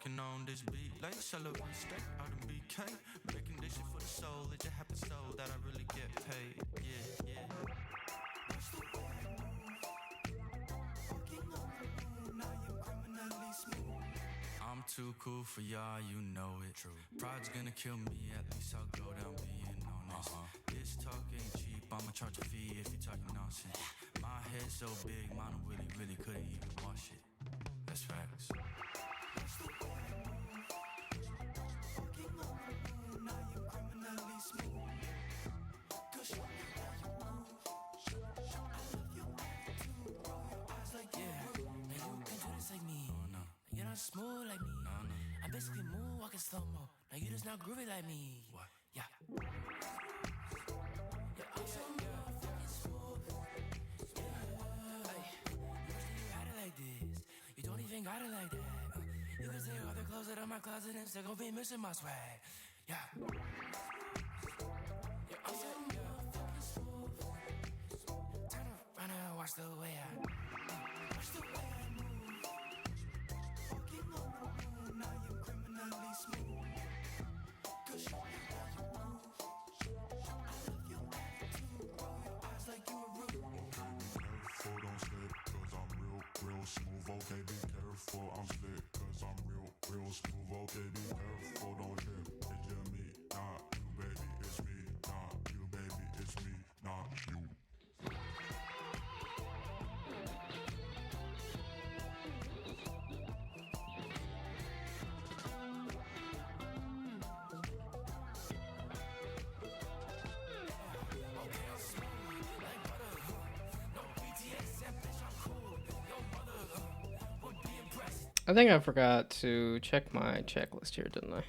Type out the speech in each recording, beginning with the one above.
Smoking on this beat like celery steak out in BK. Making this shit for the soul. It just happens so that I really get paid. Yeah, yeah. That's the way I move. Walking on the moon, I am criminally smooth. I'm too cool for y'all, you know it. True. Pride's gonna kill me, at least I'll go down being honest. This talk ain't cheap, I'ma charge a fee if you talking nonsense. My head's so big, mine really couldn't even wash it. That's facts. That's the way I move. Walking on the moon, I am criminally smooth. Cause show me how you move. I love your attitude, roll your eyes like you rude. Now you can do this like me. Oh no. You're not smooth like me. No, no. I'm basically moonwalking slow-mo. Now you just not groovy like me. What? Yeah. Yeah, I'm so motherfucking smooth. Yeah. Ay, usually you had it like this. You don't even got it like that. You can take all the clothes out of my closet and still gon' be missing my swag. Yeah. Yeah, I'm so motherfucking smooth. Turn around and watch the way Watch the way I move. Walking on the moon, I am criminally smooth. Cause show me how you move. I love your attitude, roll your eyes like you rude. Careful, don't slip, cause I'm real smooth. Okay, be careful, I'm slick, cause I'm real smooth. Okay, be careful, don't trip. It's just me, not you, baby. It's me, not you, baby. It's me, not you. I think I forgot to check my checklist here, didn't I?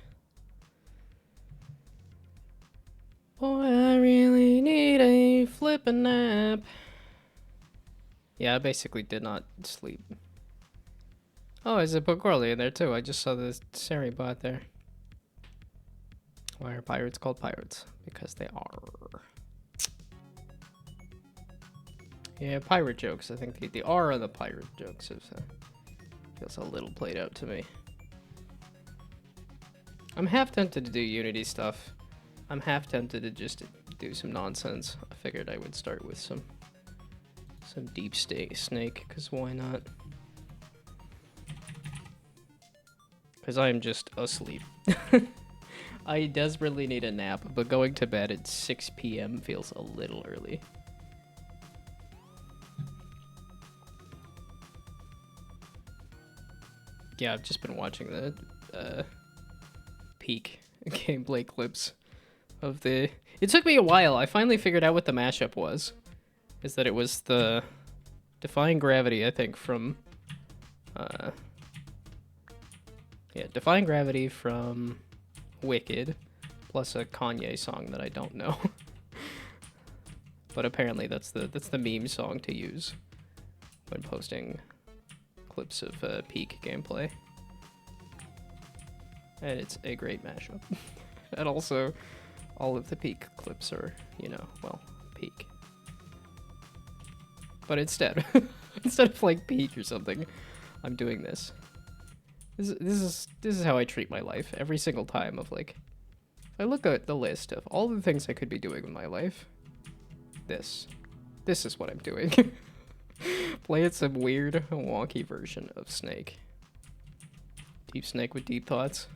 Boy, I really need a flippin' nap. Yeah, I basically did not sleep. Oh, there's a Pogorli in there too. I just saw the Sari bot there. Why are pirates called pirates? Because they are. Yeah, pirate jokes. I think the R of the pirate jokes is feels a little played out to me. I'm half tempted to do Unity stuff. I'm half tempted to just do some nonsense. I figured I would start with some deep snake, because why not? Because I am just asleep. I desperately need a nap, but going to bed at 6 p.m. feels a little early. Yeah, I've just been watching the peak gameplay clips of the... It took me a while. I finally figured out what the mashup was. Is that it was the Defying Gravity, I think, from... yeah, Defying Gravity from Wicked, plus a Kanye song that I don't know. But apparently that's the meme song to use when posting clips of peak gameplay. And it's a great mashup. And also, all of the peak clips are, you know, well, peak. But instead, instead of like peak or something, I'm doing this. This is how I treat my life every single time. Of like, if I look at the list of all the things I could be doing with my life, this is what I'm doing. Playing some weird, wonky version of Snake. Deep Snake with deep thoughts.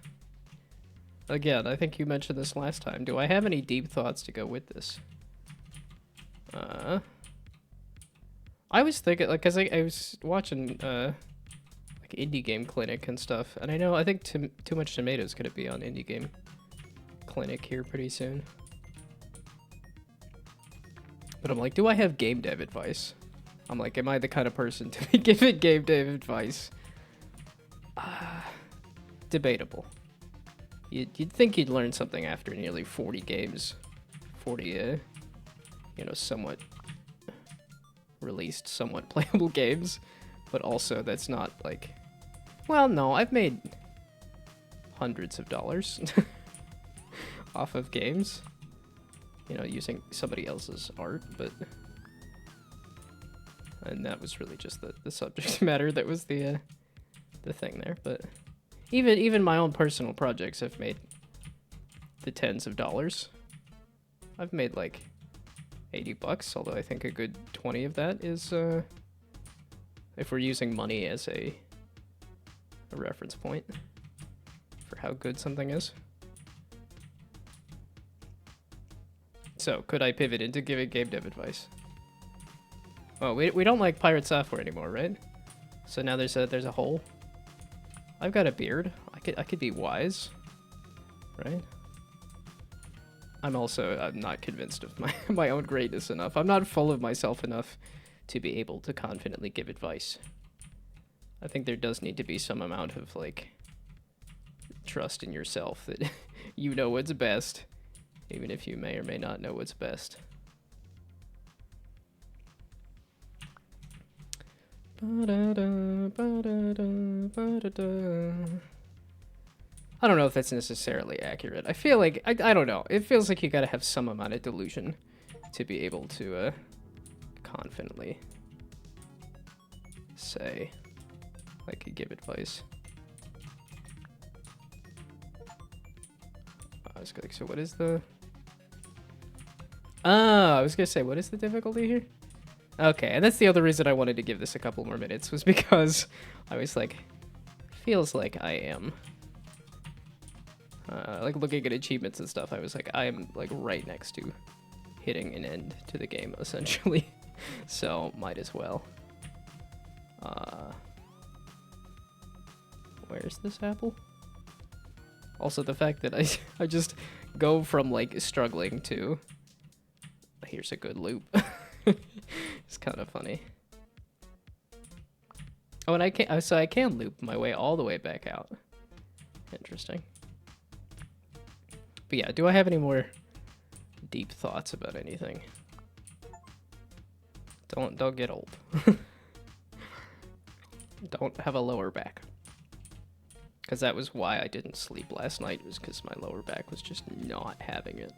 Again, I think you mentioned this last time. Do I have any deep thoughts to go with this? I was thinking, like, cause I was watching, like Indie Game Clinic and stuff, and I think Too Much Tomato is gonna be on Indie Game Clinic here pretty soon. But I'm like, do I have game dev advice? I'm like, am I the kind of person to be giving game dev advice? Debatable. You'd think you'd learn something after nearly 40 games. 40, you know, somewhat released, somewhat playable games. But also, that's not like... Well, no, I've made hundreds of dollars off of games. You know, using somebody else's art, but... And that was really just the subject matter that was the thing there, but... Even my own personal projects have made the tens of dollars. I've made like $80, although I think a good 20 of that is if we're using money as a reference point for how good something is. So, could I pivot into giving game dev advice? Oh, we don't like pirate software anymore, right? So now there's a hole. I've got a beard. I could be wise, right? I'm not convinced of my own greatness enough. I'm not full of myself enough to be able to confidently give advice. I think there does need to be some amount of like trust in yourself that you know what's best, even if you may or may not know what's best. I don't know if that's necessarily accurate. I feel like, I don't know. It feels like you gotta have some amount of delusion to be able to confidently say, like, give advice. I was gonna, so what is the... I was gonna say, what is the difficulty here? Okay, and that's the other reason I wanted to give this a couple more minutes, was because I was like, feels like I am... like looking at achievements and stuff, I was like, I am like right next to hitting an end to the game, essentially. So, might as well. Where's this apple? Also, the fact that I just go from like struggling to here's a good loop. It's kind of funny. Oh, and I can loop my way all the way back out. Interesting. But yeah, do I have any more deep thoughts about anything? Don't get old. Don't have a lower back. Because that was why I didn't sleep last night, was because my lower back was just not having it.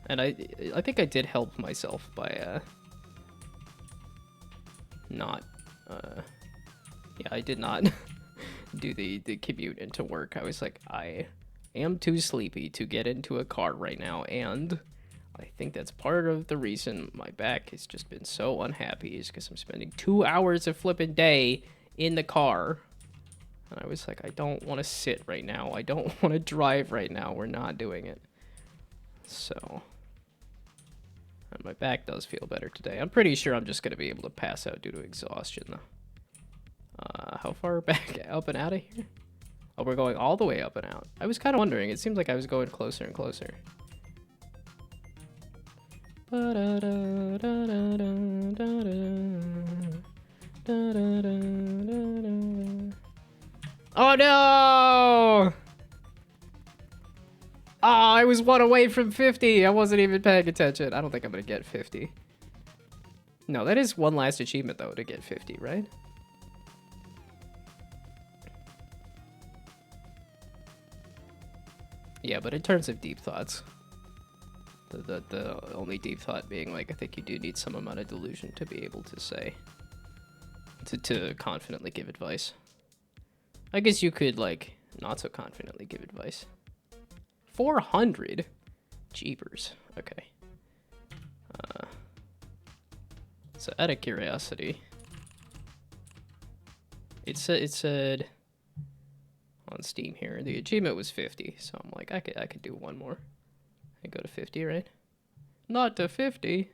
And I think I did help myself by not yeah, I did not do the commute into work. I was like, I am too sleepy to get into a car right now, and I think that's part of the reason my back has just been so unhappy, is because I'm spending 2 hours a flippin' day in the car. And I was like, I don't want to sit right now. I don't want to drive right now. We're not doing it. So, and my back does feel better today. I'm pretty sure I'm just going to be able to pass out due to exhaustion, though. How far back up and out of here? Oh, we're going all the way up and out. I was kind of wondering. It seems like I was going closer and closer. Oh no! Oh, I was 1 away from 50. I wasn't even paying attention. I don't think I'm gonna get 50. No, that is one last achievement though, to get 50, right? Yeah, but in terms of deep thoughts, the only deep thought being, like, I think you do need some amount of delusion to be able to say, to confidently give advice. I guess you could, like, not so confidently give advice. 400? Jeepers. Okay. So, out of curiosity, it said on Steam here, the achievement was 50, so I'm like, I could do one more and go to 50, right? Not to 50.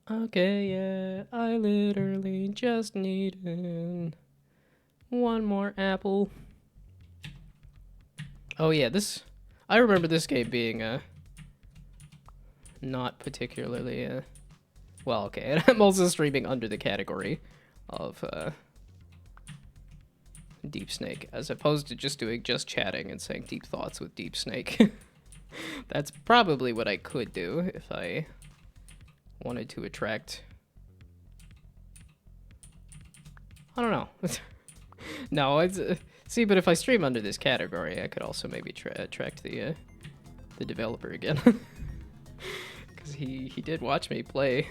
Okay, yeah, I literally just needed one more apple. Oh yeah, I remember this game being not particularly well, okay, and I'm also streaming under the category of Deep Snake, as opposed to just doing just chatting and saying deep thoughts with Deep Snake. That's probably what I could do if I wanted to attract... I don't know. No, it's... see, but if I stream under this category, I could also maybe attract the developer again. Because he did watch me play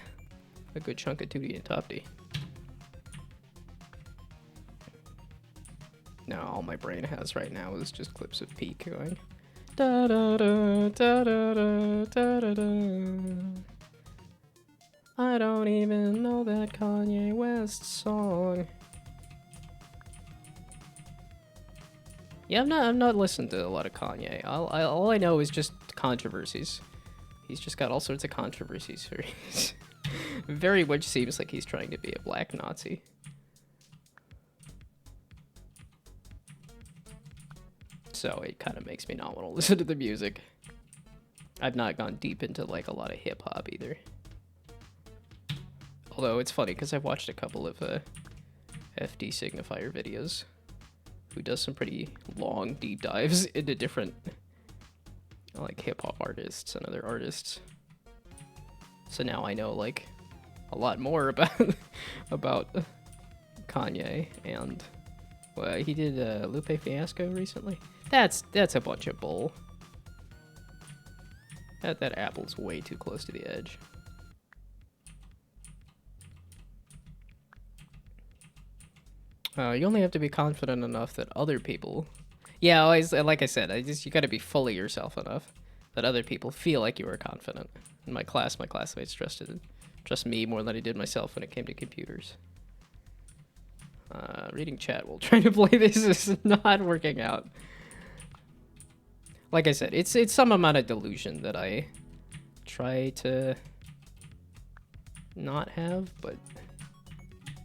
a good chunk of 2D and Top D. No, all my brain has right now is just clips of Peak going. Da da da da da da da da da. I don't even know that Kanye West song. Yeah, I've not listened to a lot of Kanye. All I know is just controversies. He's just got all sorts of controversies. Very much seems like he's trying to be a black Nazi. So it kind of makes me not want to listen to the music. I've not gone deep into like a lot of hip hop either. Although it's funny because I've watched a couple of FD Signifier videos, who does some pretty long deep dives into different like hip hop artists and other artists. So now I know like a lot more about Kanye, and well, he did Lupe Fiasco recently. That's a bunch of bull. That apple's way too close to the edge. You only have to be confident enough that other people... Yeah, like I said, you gotta be full of yourself enough that other people feel like you are confident. In my classmates trusted me more than I did myself when it came to computers. Reading chat while trying to play this is not working out. Like I said, it's some amount of delusion that I try to not have, but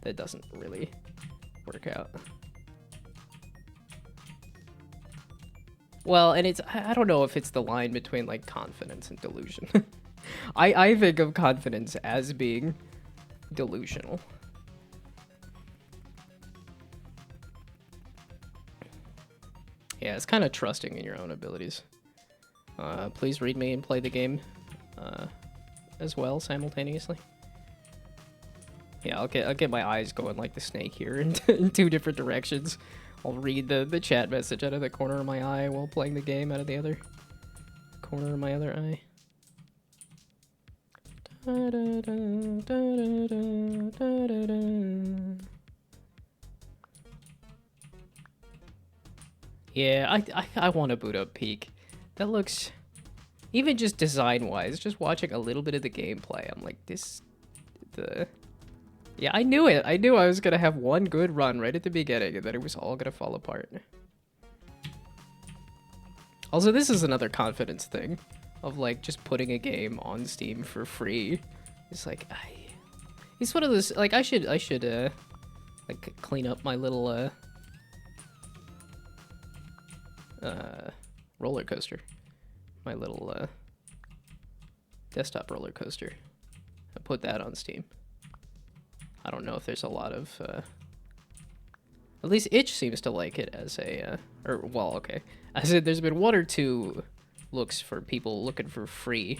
that doesn't really work out. Well, and I don't know if it's the line between like confidence and delusion. I think of confidence as being delusional. Yeah, it's kind of trusting in your own abilities. Please read me and play the game as well simultaneously. Yeah, I'll get my eyes going like the snake here in two different directions. I'll read the chat message out of the corner of my eye while playing the game out of the other corner of my other eye. Da, da, da, da, da, da, da, da. Yeah, I want to boot up Peak. That looks, even just design-wise, just watching a little bit of the gameplay, I'm like, yeah, I knew it. I knew I was going to have one good run right at the beginning, and then it was all going to fall apart. Also, this is another confidence thing of, like, just putting a game on Steam for free. It's like, it's one of those, like, I should, like, clean up my little, roller coaster. My little, desktop roller coaster. I put that on Steam. I don't know if there's a lot of, at least Itch seems to like it as a, well, okay. I said there's been one or two looks for people looking for free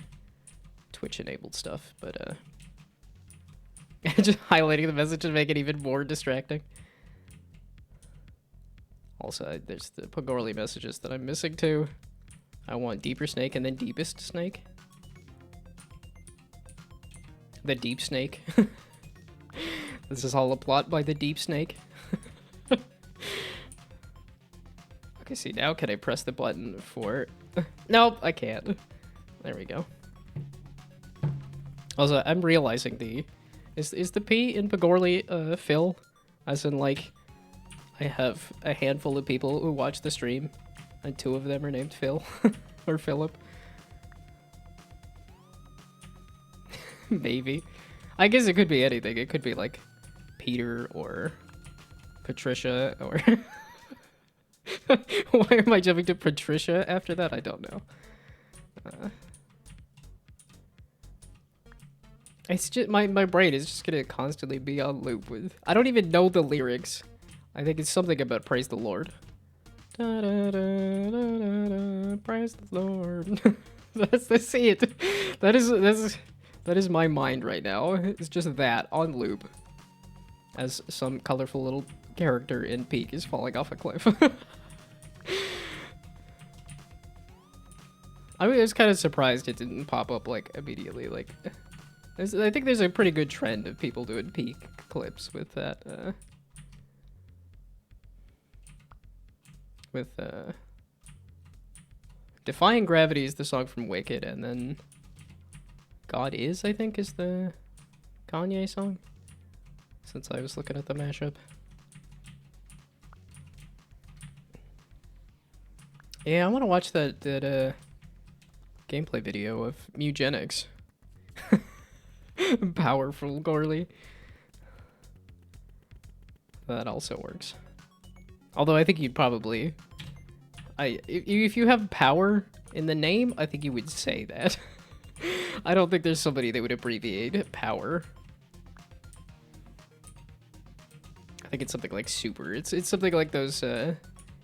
Twitch-enabled stuff, but, just highlighting the message to make it even more distracting. Also, there's the Pagorli messages that I'm missing too. I want Deeper Snake and then Deepest Snake. The Deep Snake. This is all a plot by the Deep Snake. Okay, see, now can I press the button for... Nope, I can't. There we go. Also, I'm realizing Is the P in Pagorli, Phil? As in, like, I have a handful of people who watch the stream, and 2 of them are named Phil. Or Philip. Maybe. I guess it could be anything. It could be, like, Peter or Patricia or... Why am I jumping to Patricia after that? I don't know. It's just my brain is just gonna constantly be on loop with... I don't even know the lyrics. I think it's something about praise the Lord. Da, da, da, da, da, da, praise the Lord. That's it. That is my mind right now. It's just that on loop. As some colorful little character in Peak is falling off a cliff. I was kind of surprised it didn't pop up like immediately. Like, I think there's a pretty good trend of people doing Peak clips with that. with Defying Gravity is the song from Wicked, and then God Is, I think, is the Kanye song, since I was looking at the mashup. Yeah, I want to watch that gameplay video of Mugenics. Powerful Gorley. That also works. Although I think you'd probably... if you have power in the name, I think you would say that. I don't think there's somebody that would abbreviate power. I think it's something like super. It's something like those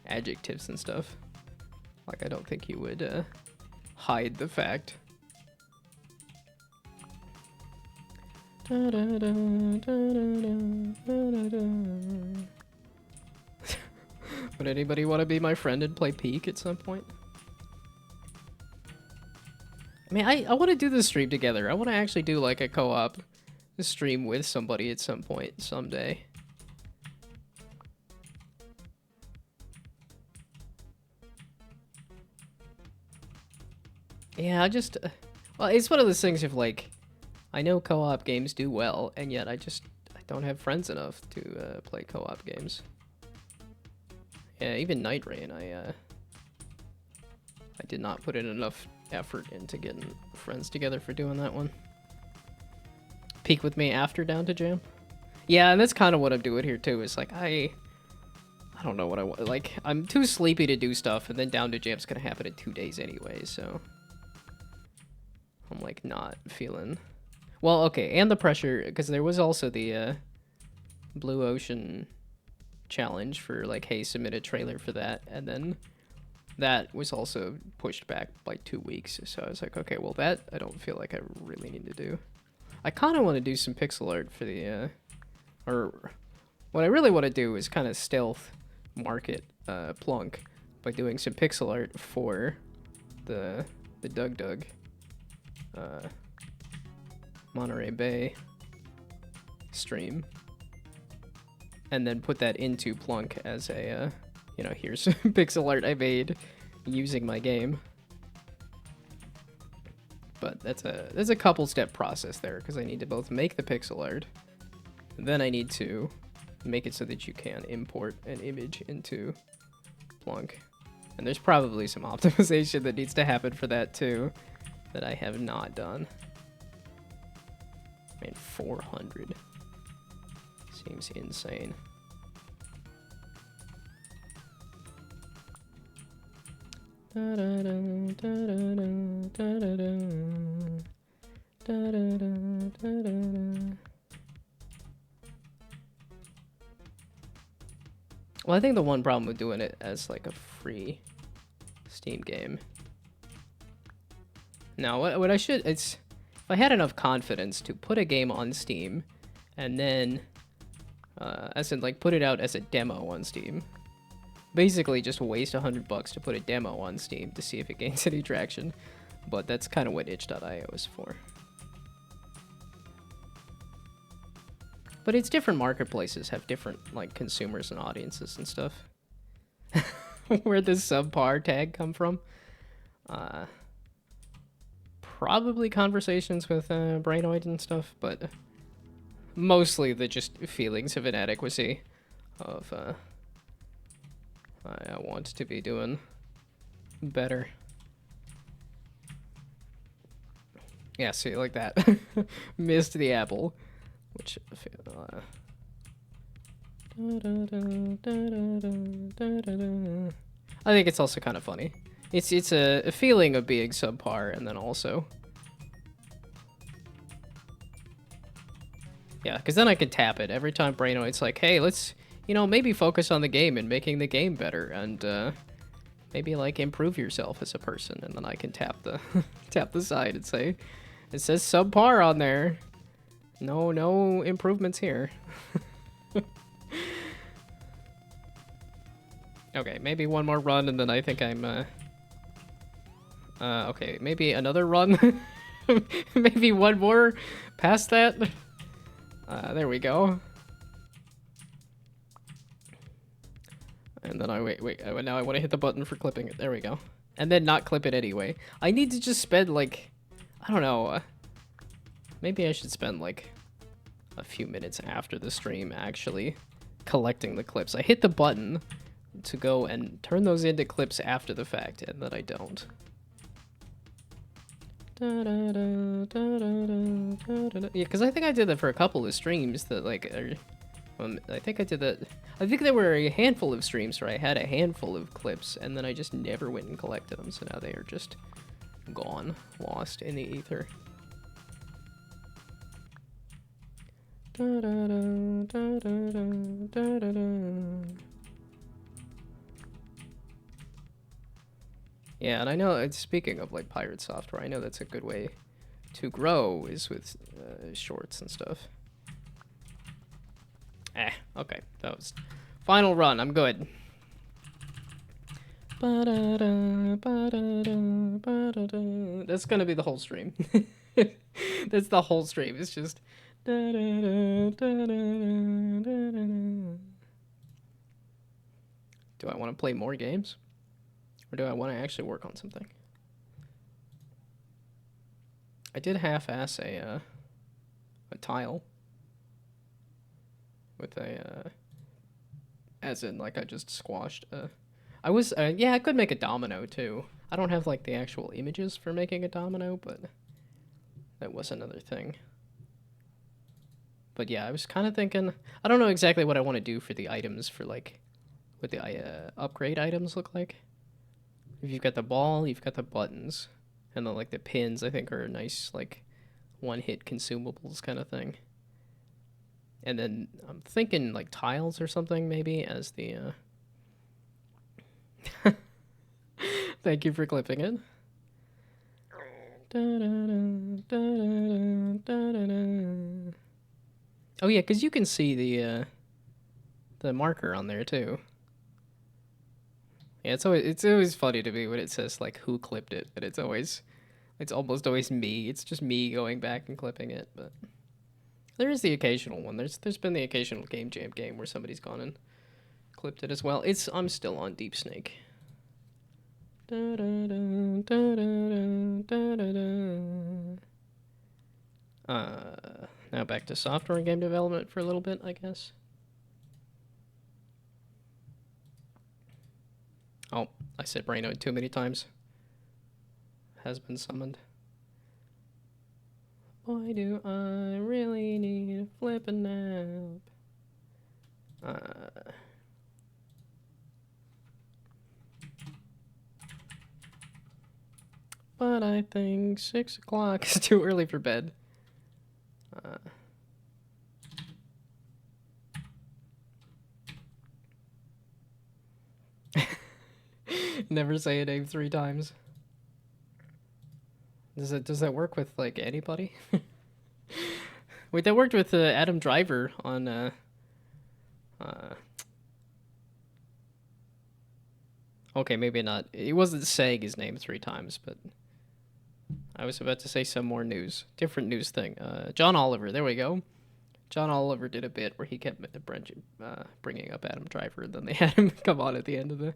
adjectives and stuff. Like, I don't think you would hide the fact. Would anybody want to be my friend and play Peak at some point? I mean, I want to do this stream together. I want to actually do like a co-op stream with somebody at some point someday. Yeah, I just... well, it's one of those things of like, I know co-op games do well, and yet I don't have friends enough to play co-op games. Yeah, even Night Rain, I did not put in enough effort into getting friends together for doing that one. Peak with me after Down to Jam? Yeah, and that's kind of what I'm doing here too, is like, I don't know what I want. Like, I'm too sleepy to do stuff, and then Down to Jam's gonna happen in 2 days anyway, so... I'm like not feeling... Well, okay, and the pressure, because there was also the Blue Ocean challenge for like, hey, submit a trailer for that, and then that was also pushed back by 2 weeks, so I was like, okay, well that I don't feel like I really need to do. I kind of want to do some pixel art for the or what I really want to do is kind of stealth market Plunk by doing some pixel art for the Doug Monterey Bay stream, and then put that into Plunk as a you know, here's pixel art I made using my game. But there's a couple step process there, because I need to both make the pixel art, and then I need to make it so that you can import an image into Plunk. And there's probably some optimization that needs to happen for that too, that I have not done. I mean, 400 seems insane. Well, I think the one problem with doing it as like a free Steam game. Now, what I should, it's, if I had enough confidence to put a game on Steam and then, as in like put it out as a demo on Steam, basically just waste $100 to put a demo on Steam to see if it gains any traction. But that's kind of what itch.io is for. But it's different marketplaces have different like consumers and audiences and stuff. Where'd this subpar tag come from? Probably conversations with Brainoid and stuff, but mostly the just feelings of inadequacy of I want to be doing better. Yeah, see, like that. Missed the apple. Which I think it's also kind of funny. It's a feeling of being subpar, and then also, yeah, because then I can tap it every time Brainoid's like, hey, let's, you know, maybe focus on the game and making the game better, and maybe like improve yourself as a person, and then I can tap the tap the side and say, it says subpar on there. No improvements here. Okay, maybe one more run, and then I think I'm okay, maybe another run. Maybe one more past that. There we go. And then now I want to hit the button for clipping it. There we go. And then not clip it anyway. I need to just spend, like, I don't know. Maybe I should spend, like, a few minutes after the stream actually collecting the clips. I hit the button to go and turn those into clips after the fact, and then I don't. Yeah, because I think I did that for a couple of streams that, like, I think I did that. I think there were a handful of streams where I had a handful of clips, and then I just never went and collected them, so now they are just gone, lost in the ether. Yeah, and I know, speaking of, like, pirate software, I know that's a good way to grow is with shorts and stuff. Okay, that was final run, I'm good. That's gonna be the whole stream. That's the whole stream, it's just... Do I want to play more games? Or do I want to actually work on something? I did half-ass a tile. With a, as in, like, I just squashed I was, yeah, I could make a domino, too. I don't have, like, the actual images for making a domino, but that was another thing. But yeah, I was kind of thinking, I don't know exactly what I want to do for the items for, like, what the upgrade items look like. If you've got the ball, you've got the buttons, and then, like, the pins, I think, are a nice, like, one-hit consumables kind of thing. And then I'm thinking, like, tiles or something, maybe, as the, Thank you for clipping it. Oh yeah, because you can see the marker on there too. Yeah, it's always funny to me when it says, like, who clipped it, and it's almost always me. It's just me going back and clipping it, but there is the occasional one. There's been the occasional Game Jam game where somebody's gone and clipped it as well. I'm still on Deep Snake. Now back to software and game development for a little bit, I guess. Oh, I said Braino too many times. Has been summoned. Why do I really need a flippin' nap? But I think 6 o'clock is too early for bed. Never say a name 3 times. Does that work with, like, anybody? Wait, that worked with Adam Driver on okay, maybe not. He wasn't saying his name 3 times, but I was about to say some more news. Different news thing. John Oliver, there we go. John Oliver did a bit where he kept bringing up Adam Driver, and then they had him come on at the end of the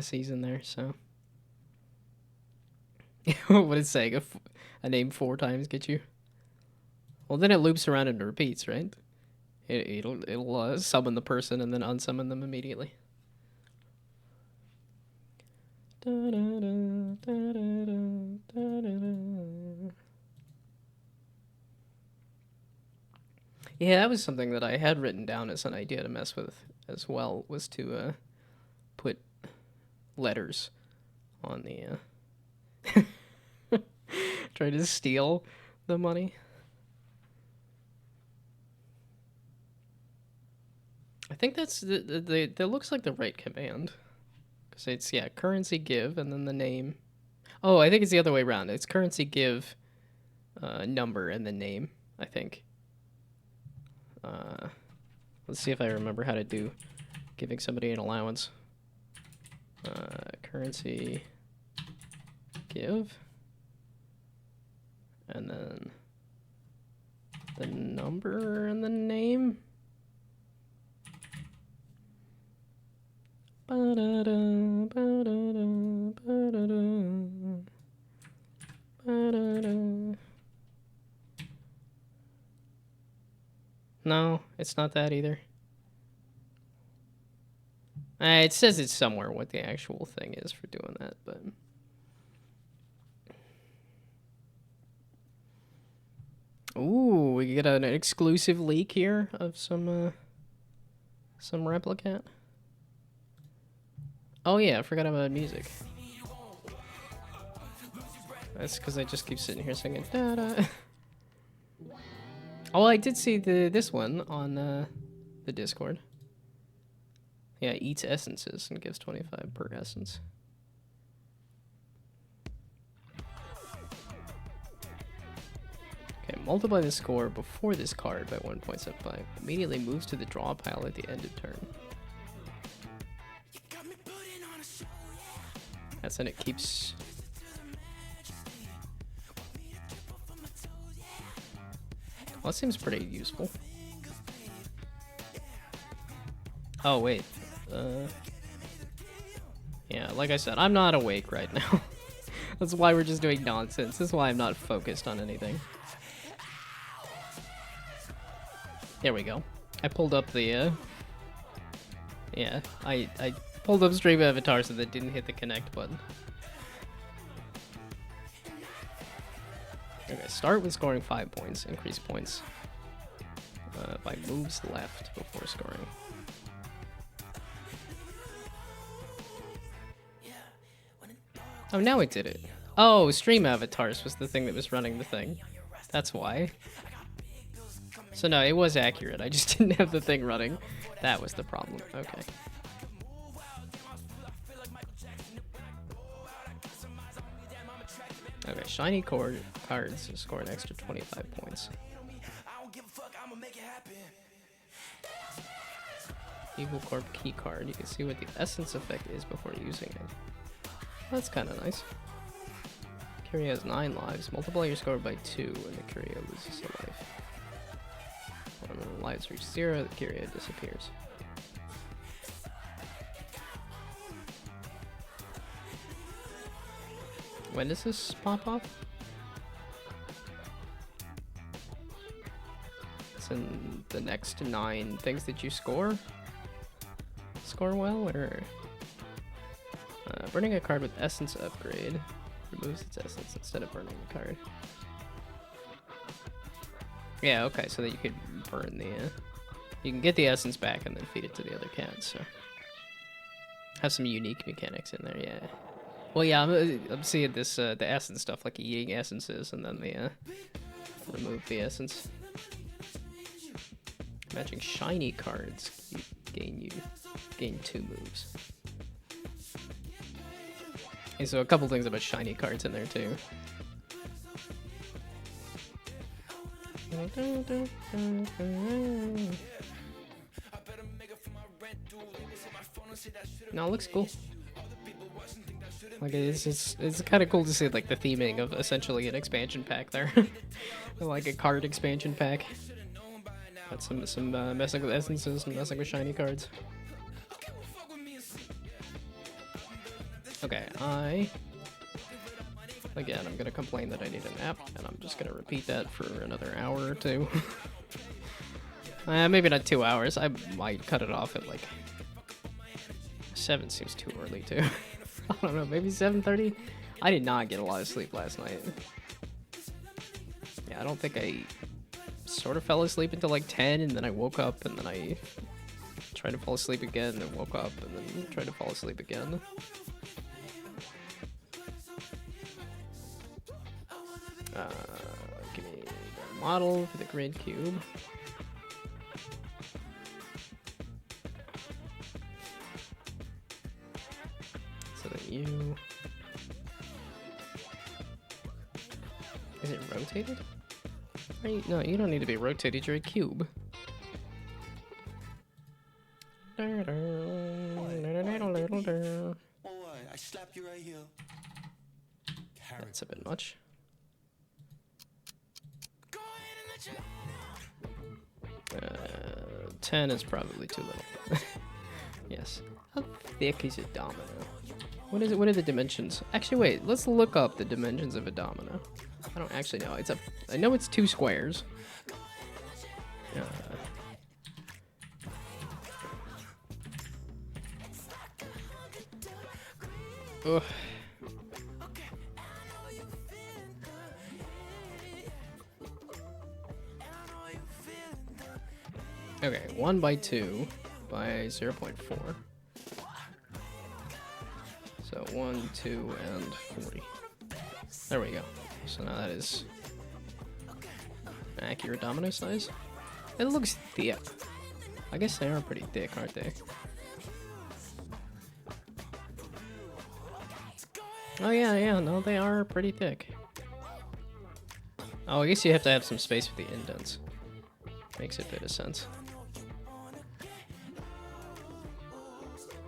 season there, so. What is saying? A name 4 times get you? Well, then it loops around and repeats, right? It'll summon the person and then unsummon them immediately. Yeah, that was something that I had written down as an idea to mess with as well, was to put letters on the try to steal the money. I think that's that looks like the right command. Because it's, yeah, currency give and then the name. Oh, I think it's the other way around. It's currency give number and the name, I think. Let's see if I remember how to do giving somebody an allowance. Currency give. And then the number and the name. Ba-da-da, ba-da-da, ba-da-da, ba-da-da. No, it's not that either. It says it's somewhere what the actual thing is for doing that, but... Ooh, we get an exclusive leak here of some replicant. Oh yeah, I forgot about music. That's because I just keep sitting here singing da-da. Oh, I did see this one on the Discord. Yeah, eats essences and gives 25 per essence. Okay, multiply the score before this card by 1.75. Immediately moves to the draw pile at the end of turn. That's and it keeps... Well, that seems pretty useful. Oh, wait. Yeah, like I said, I'm not awake right now. That's why we're just doing nonsense. This is why I'm not focused on anything. There we go. I pulled up the, yeah, I pulled up Stream Avatar so that didn't hit the connect button. Okay, start with scoring 5 points. Increase points by moves left before scoring. Oh, now it did it. Oh, Stream Avatars was the thing that was running the thing. That's why. So no, it was accurate. I just didn't have the thing running. That was the problem. Okay. Okay, shiny cards score an extra 25 points. Evil Corp key card. You can see what the essence effect is before using it. That's kind of nice. Curio has 9 lives. Multiply your score by 2 and the Curio loses a life. When the lives reach 0, the Curio disappears. When does this pop off? It's in the next 9 things that you score? Score well, or... burning a card with Essence Upgrade removes its essence instead of burning the card. Yeah, okay, so that you could burn the... you can get the essence back and then feed it to the other cats, so... Have some unique mechanics in there, yeah. Well, yeah, I'm seeing this, the essence stuff, like eating essences, and then the, remove the essence. Matching shiny cards, you gain 2 moves. Okay, so a couple things about shiny cards in there, too. No, it looks cool. Like it's kind of cool to see like the theming of essentially an expansion pack there, like a card expansion pack. Got some messing with essences and messing with shiny cards. Okay, again, I'm gonna complain that I need a nap, and I'm just gonna repeat that for another hour or 2. Maybe not 2 hours. I might cut it off at like 7. Seems too early too. I don't know, maybe 7:30? I did not get a lot of sleep last night. Yeah, I don't think I sort of fell asleep until like 10, and then I woke up, and then I tried to fall asleep again, and woke up, and then tried to fall asleep again. Give me the model for the grid cube. So that you... Is it rotated? No, you don't need to be rotated, you're a cube. Boy, I slap you right here. That's a bit much. 10 is probably too little. Yes. thick is a domino? What is it? What are the dimensions? Actually, wait. Let's look up the dimensions of a domino. I don't actually know. I know it's 2 squares. Ugh. Okay, 1 by 2 by 0.4. So 1, 2, and 40. There we go. So now that is an accurate domino size. It looks thick. I guess they are pretty thick, aren't they? Oh yeah, no, they are pretty thick. Oh, I guess you have to have some space for the indents. Makes a bit of sense.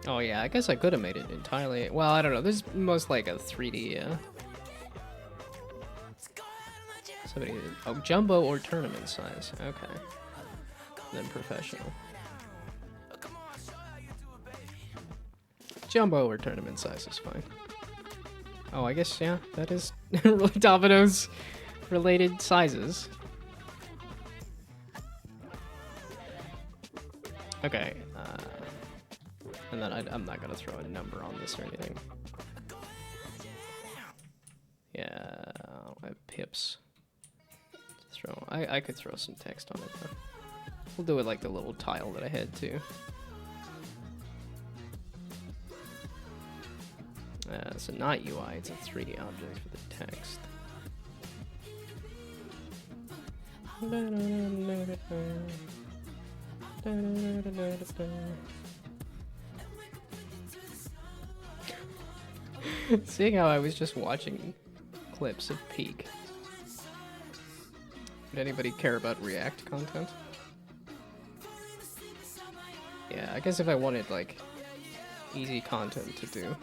Oh yeah, I guess I could have made it entirely. Well, I don't know. This is most like a 3D. Somebody. Oh, jumbo or tournament size. Okay. Then professional. Jumbo or tournament size is fine. Oh, I guess yeah. That is Domino's related sizes. Okay. And then I'm not gonna throw a number on this or anything. Yeah, I have pips. I could throw some text on it though. We'll do it like the little tile that I had too. So not UI, it's a 3D object for the text. Seeing how I was just watching clips of Peak. Would anybody care about React content? Yeah, I guess if I wanted like easy content to do.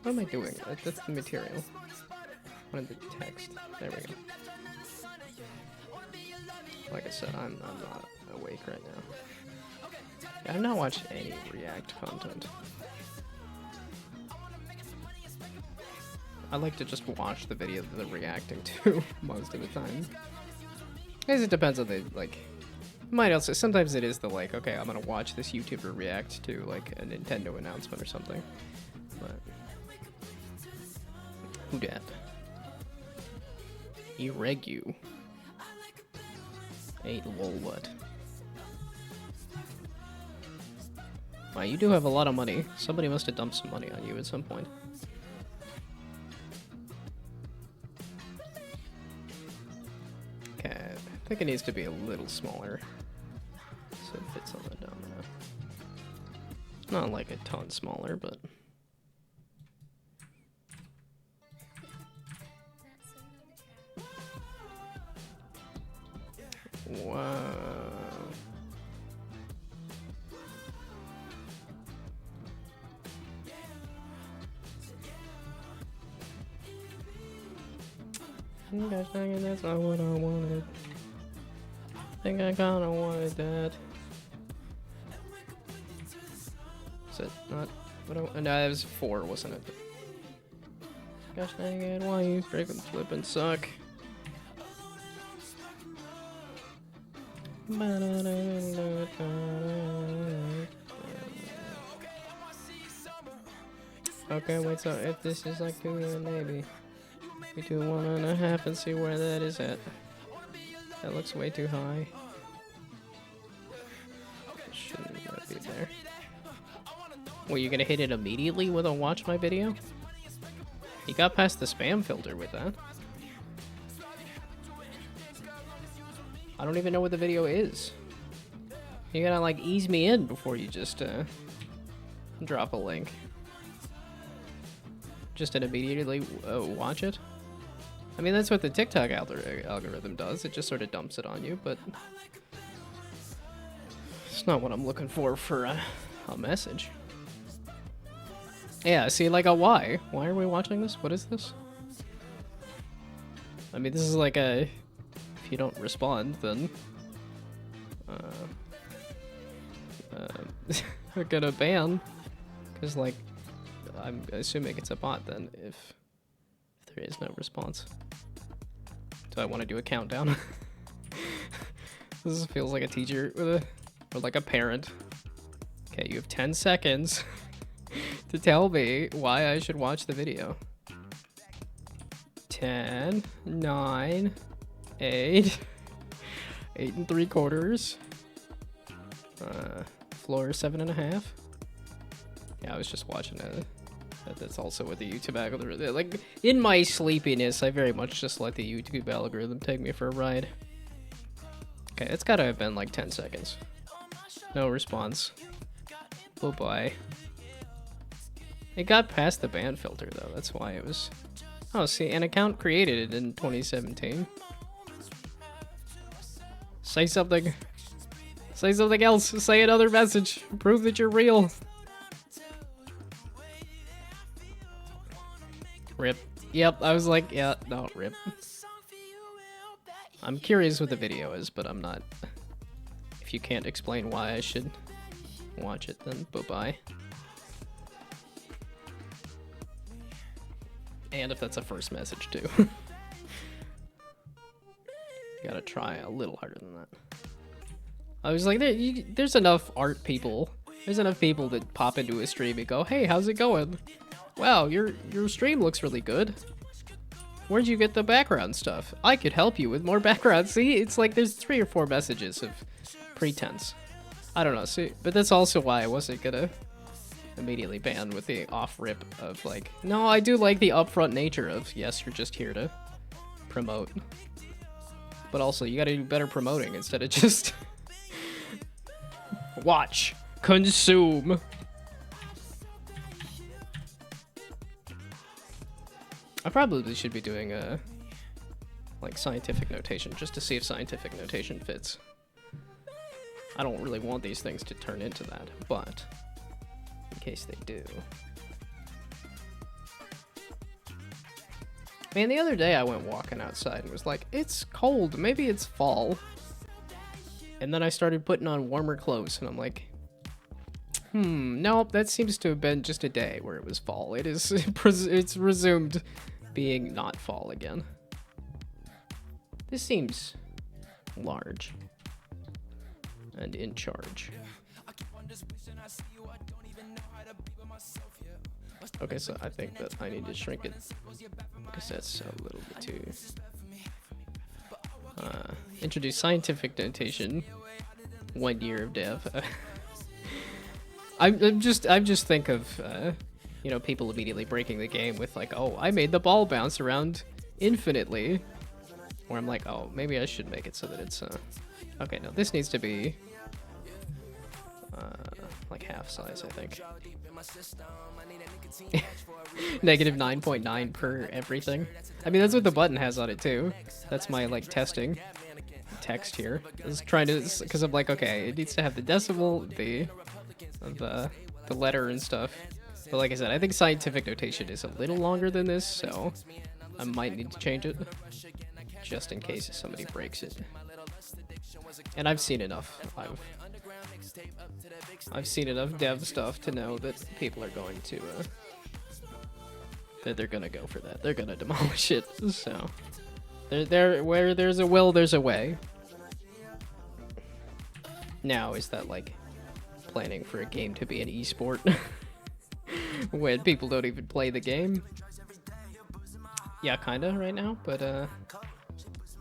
What am I doing? That's the material. I wanted the text. There we go. Like I said, I'm not awake right now. I've not watched any React content. I like to just watch the video that they're reacting to most of the time. I guess it depends on the, like, might also, sometimes it is the, like, okay, I'm gonna watch this YouTuber react to, like, a Nintendo announcement or something. But, who dat? Irregu. 8 lol what? Wow, you do have a lot of money. Somebody must have dumped some money on you at some point. Okay, I think it needs to be a little smaller so it fits on the domino. Not like a ton smaller, but... Wow. Gosh dang it, that's not what I wanted. I think I kinda wanted that. Is it not what I... No, it was 4, wasn't it? Gosh dang it, why you freaking flip and suck? Okay, wait, so if this is like 2 maybe we do 1.5 and see where that is at. That looks way too high. Shouldn't that be there? Well, you're gonna hit it immediately with a watch my video? You got past the spam filter with that. I don't even know what the video is. You gotta like ease me in before you just drop a link. Just to immediately watch it. I mean, that's what the TikTok algorithm does. It just sort of dumps it on you, but it's not what I'm looking for a message. Yeah, see, like a why? Why are we watching this? What is this? I mean, this is like a... If you don't respond, then... we're gonna ban. Because, like, I'm assuming it's a bot then if there is no response. Do I want to do a countdown? This feels like a teacher with a, or like a parent. Okay, you have 10 seconds to tell me why I should watch the video. 10, 9, 8, 8 3/4. Floor 7.5. Yeah, I was just watching it. That's also what the YouTube algorithm. Like, in my sleepiness, I very much just let the YouTube algorithm take me for a ride. Okay, it's gotta have been like 10 seconds. No response. Bye-bye. It got past the ban filter, though. That's why it was... Oh, see, an account created in 2017. Say something. Say something else. Say another message. Prove that you're real. Rip. Yep, I was like, yeah, no, rip. I'm curious what the video is, but I'm not. If you can't explain why I should watch it, then bye-bye. And if that's a first message, too. Gotta try a little harder than that. I was like, there's enough art people. There's enough people that pop into a stream and go, hey, how's it going? Wow, your stream looks really good. Where'd you get the background stuff? I could help you with more background. See, it's like there's 3 or 4 messages of pretense. I don't know, see, but that's also why I wasn't gonna immediately ban with the off-rip of like, no, I do like the upfront nature of, yes, you're just here to promote. But also, you gotta do better promoting instead of just watch, consume. I probably should be doing a like scientific notation just to see if scientific notation fits. I don't really want these things to turn into that, but in case they do. Man, the other day I went walking outside and was like, it's cold, maybe it's fall. And then I started putting on warmer clothes and I'm like, nope, that seems to have been just a day where it was fall. It is, it's resumed being not fall again. This seems large and in charge. Okay, so I think that I need to shrink it because that's a little bit too... introduce scientific notation. 1 year of dev. I'm just think of you know, people immediately breaking the game with like, oh, I made the ball bounce around infinitely. Where I'm like, oh, maybe I should make it so that it's okay, no, this needs to be like half size, I think. Negative 9.9 per everything. I mean, that's what the button has on it too. That's my like testing text here. I was trying to, because I'm like, okay, it needs to have the decimal, the letter and stuff. But like I said, I think scientific notation is a little longer than this, so I might need to change it just in case somebody breaks it. And I've seen enough. I've seen enough dev stuff to know that people are going to that they're gonna go for that. They're gonna demolish it. So there where there's a will, there's a way. Now is that like planning for a game to be an esport when people don't even play the game? Yeah, kinda right now, but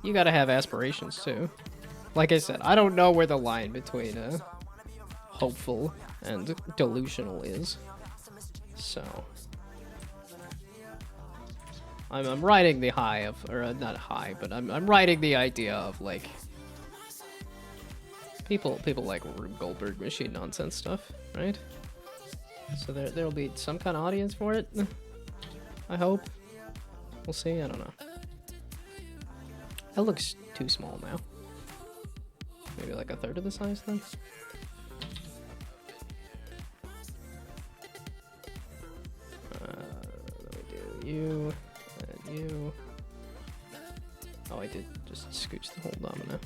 you gotta have aspirations too. Like I said, I don't know where the line between hopeful and delusional is. So I'm riding the high of, or not high, but I'm riding the idea of like people like Rube Goldberg machine nonsense stuff, right? So there'll be some kind of audience for it. I hope. We'll see. I don't know. That looks too small now. Maybe like a third of the size then. Let me do you and you. Oh, I did just scooch the whole domino.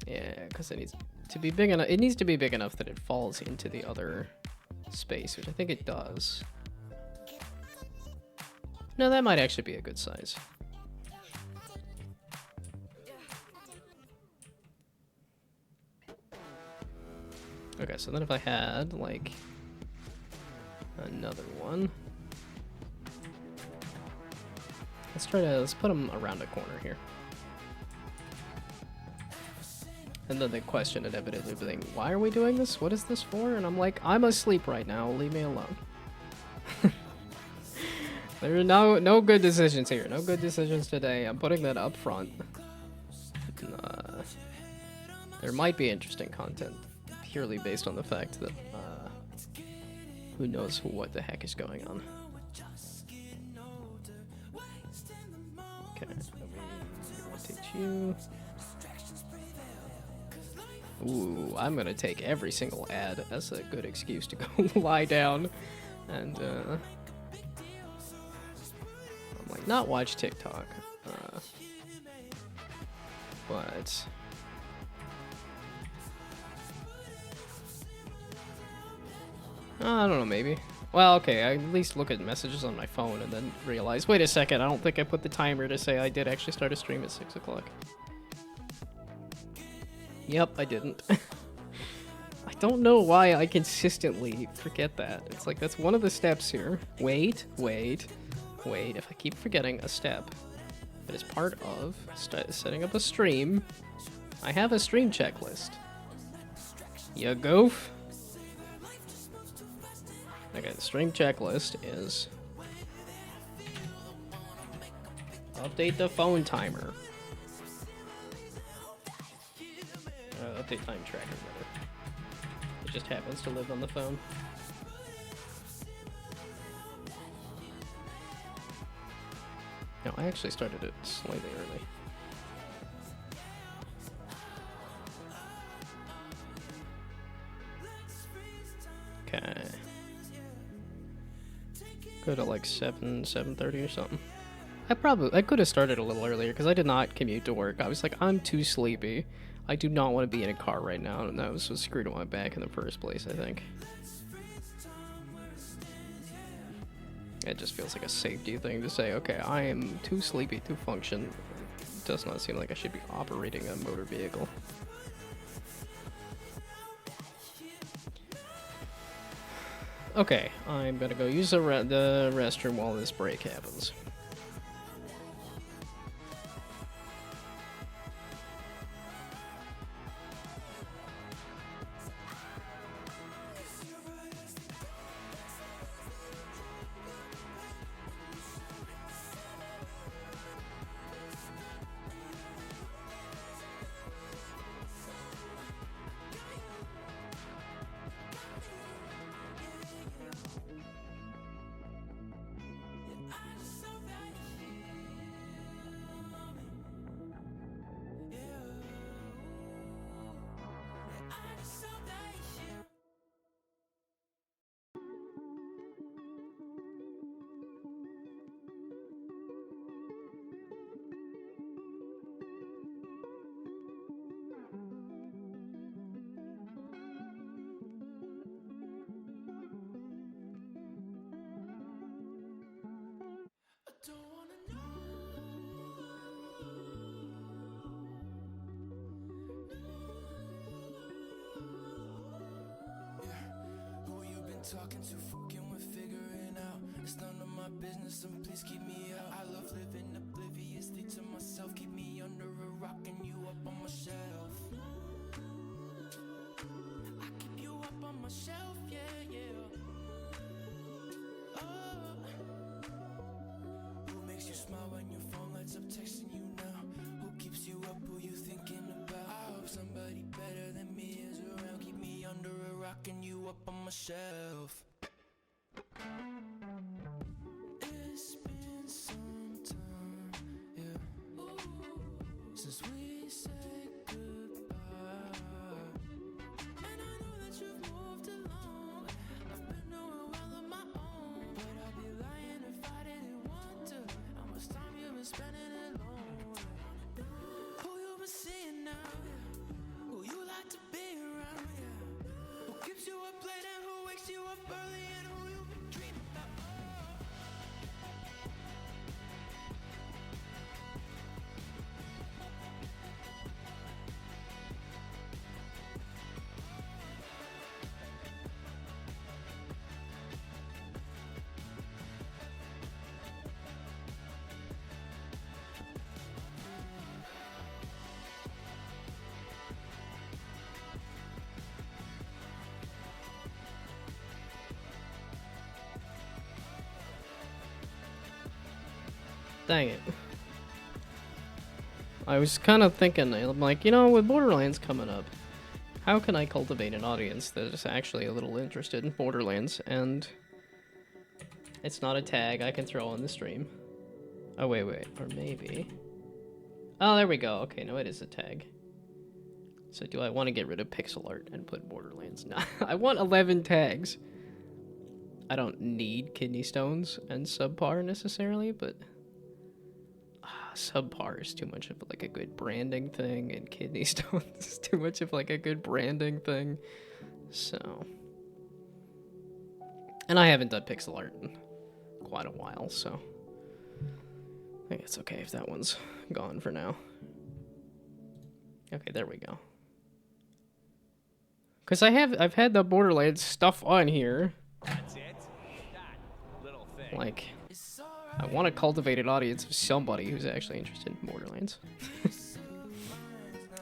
Yeah, because it needs to be big enough. It needs to be big enough that it falls into the other space, which I think it does. No, that might actually be a good size. Okay, so then if I had, like, another one. Let's put them around a corner here. And then the question inevitably being, why are we doing this? What is this for? And I'm like, I'm asleep right now, leave me alone. There are no good decisions here. No good decisions today. I'm putting that up front. There might be interesting content, purely based on the fact that who knows what the heck is going on. Okay, let me rotate you. Ooh, I'm gonna take every single ad as a good excuse to go lie down and I'm like, not watch TikTok, but I don't know, maybe. Well, okay, I at least look at messages on my phone and then realize, wait a second, I don't think I put the timer to say I did actually start a stream at 6 o'clock. Yep, I didn't. I don't know why I consistently forget that. It's like, that's one of the steps here. Wait. If I keep forgetting a step that is part of setting up a stream, I have a stream checklist. You goof. Okay, the stream checklist is update the phone timer. Update time tracker, rather. It just happens to live on the phone. No, I actually started it slightly early. Okay. Go to like 7:30 or something. I could have started a little earlier because I did not commute to work. I was like, I'm too sleepy. I do not want to be in a car right now, and that was what screwed up my back in the first place, I think. It just feels like a safety thing to say, okay, I am too sleepy to function. It does not seem like I should be operating a motor vehicle. Okay, I'm gonna go use the restroom while this break happens. Talking to fucking with figuring out. It's none of my business, and please keep me out. I love living obliviously to myself. Keep me under a rock and you up on my shelf. I keep you up on my shelf, yeah. Oh. Who makes you smile when your phone lights up texting you now? Who keeps you up? Who you thinking about? I hope somebody better than me is around. Keep me under a rock and you up on my shelf. It's been some time, yeah, since we said goodbye. And I know that you've moved along. I've been doing well on my own, but I'd be lying if I didn't want to. How much time you've been spending alone? Who you been seeing now? Who you like to be around? Dang it. I was kind of thinking, I'm like, you know, with Borderlands coming up, how can I cultivate an audience that is actually a little interested in Borderlands? And it's not a tag I can throw on the stream. Oh, wait, or maybe. Oh, there we go. Okay, no, it is a tag. So do I want to get rid of pixel art and put Borderlands? No, I want 11 tags. I don't need kidney stones and subpar necessarily, but subpar is too much of like a good branding thing, and kidney stones is too much of like a good branding thing. So, and I haven't done pixel art in quite a while, so I think it's okay if that one's gone for now. Okay, there we go. Cause I've had the Borderlands stuff on here. That's it. That little thing. Like, I want to cultivate an audience of somebody who's actually interested in Borderlands.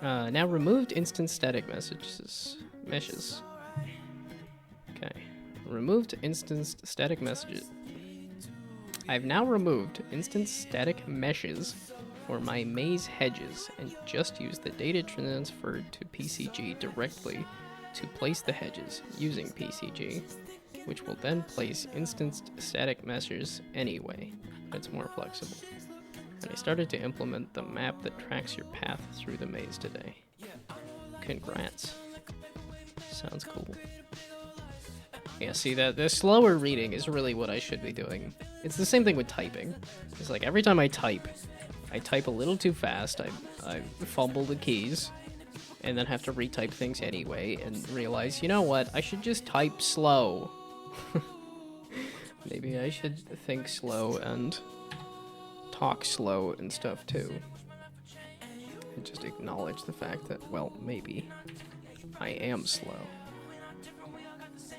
Now removed instant static meshes. Okay, removed instant static messages. I've now removed instant static meshes for my maze hedges and just use the data transferred to PCG directly to place the hedges using PCG, which will then place instant static meshes anyway. It's more flexible. And I started to implement the map that tracks your path through the maze today. Congrats. Sounds cool. Yeah, see, the slower reading is really what I should be doing. It's the same thing with typing. It's like every time I type a little too fast, I fumble the keys, and then have to retype things anyway, and realize, you know what, I should just type slow. Maybe I should think slow and talk slow and stuff too. And just acknowledge the fact that, well, maybe I am slow.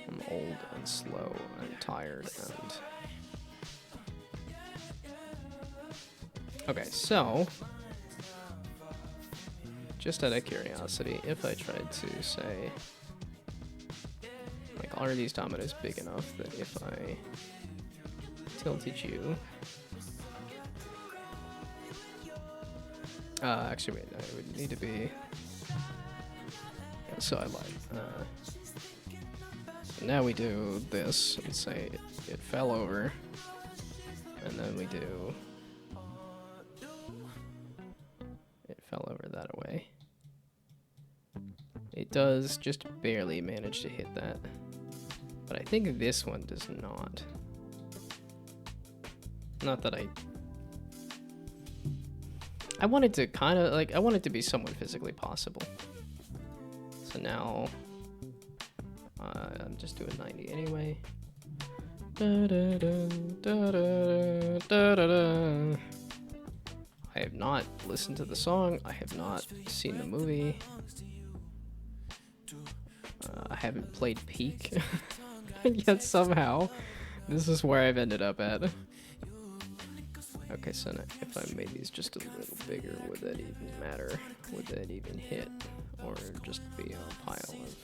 I'm old and slow and tired and... Okay, so... just out of curiosity, if I tried to say... like, are these dominoes big enough that if I tilted you... actually, wait, I would need to be... yeah, so I lied. Now we do this and say it fell over, and then we do it fell over that way. It does just barely manage to hit that, but I think this one does not. Not that I want it to kind of like, I want it to be somewhat physically possible. So now I'm just doing 90 anyway. I have not listened to the song. I have not seen the movie. I haven't played Peak. And yet somehow this is where I've ended up at. Okay, so now if I made these just a little bigger, would that even matter? Would that even hit? Or just be a pile of...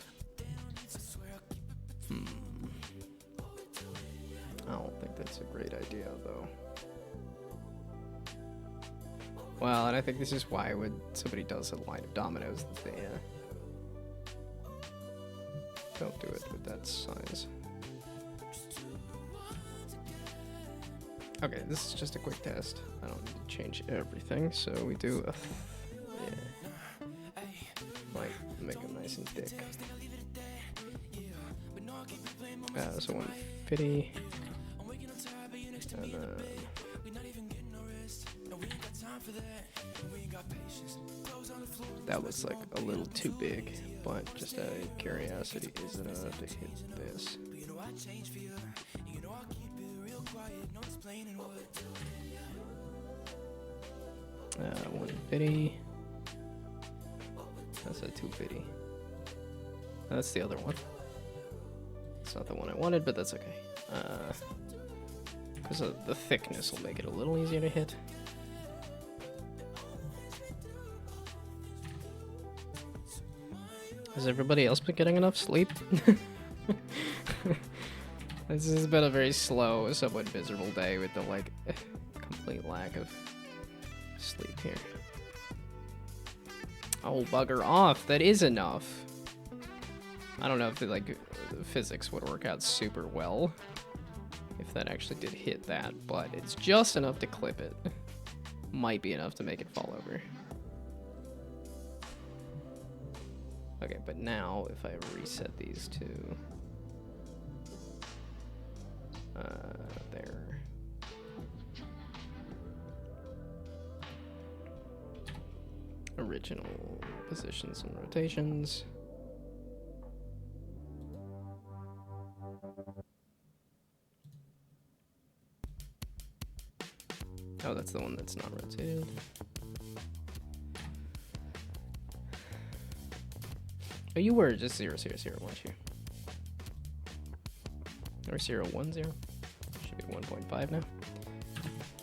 I don't think that's a great idea, though. Well, and I think this is why when somebody does a line of dominoes, that they don't do it with that size. Okay, this is just a quick test. I don't need to change everything, so we do a... yeah. Like, make them nice and thick. So 150. And that looks like a little too big, but just out of curiosity, is it enough to hit this? 150. That's a 250. That's the other one. It's not the one I wanted, but that's okay. Because the thickness will make it a little easier to hit. Has everybody else been getting enough sleep? This has been a very slow, somewhat miserable day with the, like, complete lack of sleep here. Oh, bugger off. That is enough. I don't know if, the physics would work out super well if that actually did hit that, but it's just enough to clip it. Might be enough to make it fall over. Okay, but now if I reset these two... there. Original positions and rotations. Oh, that's the one that's not rotated. Oh, you were just 0, 0, 0, weren't you? Or 0, 1, 0? Should be 1.5 now.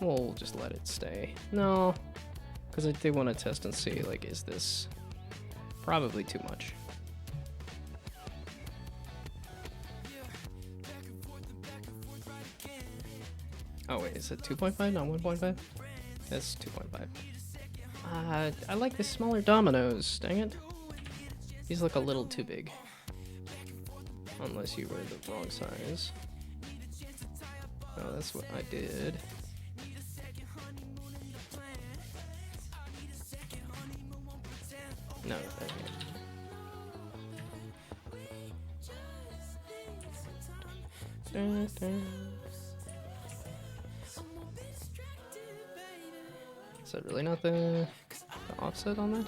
We'll just let it stay. No, because I do want to test and see, like, is this probably too much? Oh wait, is it 2.5, not 1.5? That's 2.5. I like the smaller dominoes, dang it. These look a little too big. Unless you were the wrong size. Oh, that's what I did. No, is that really not the offset on that?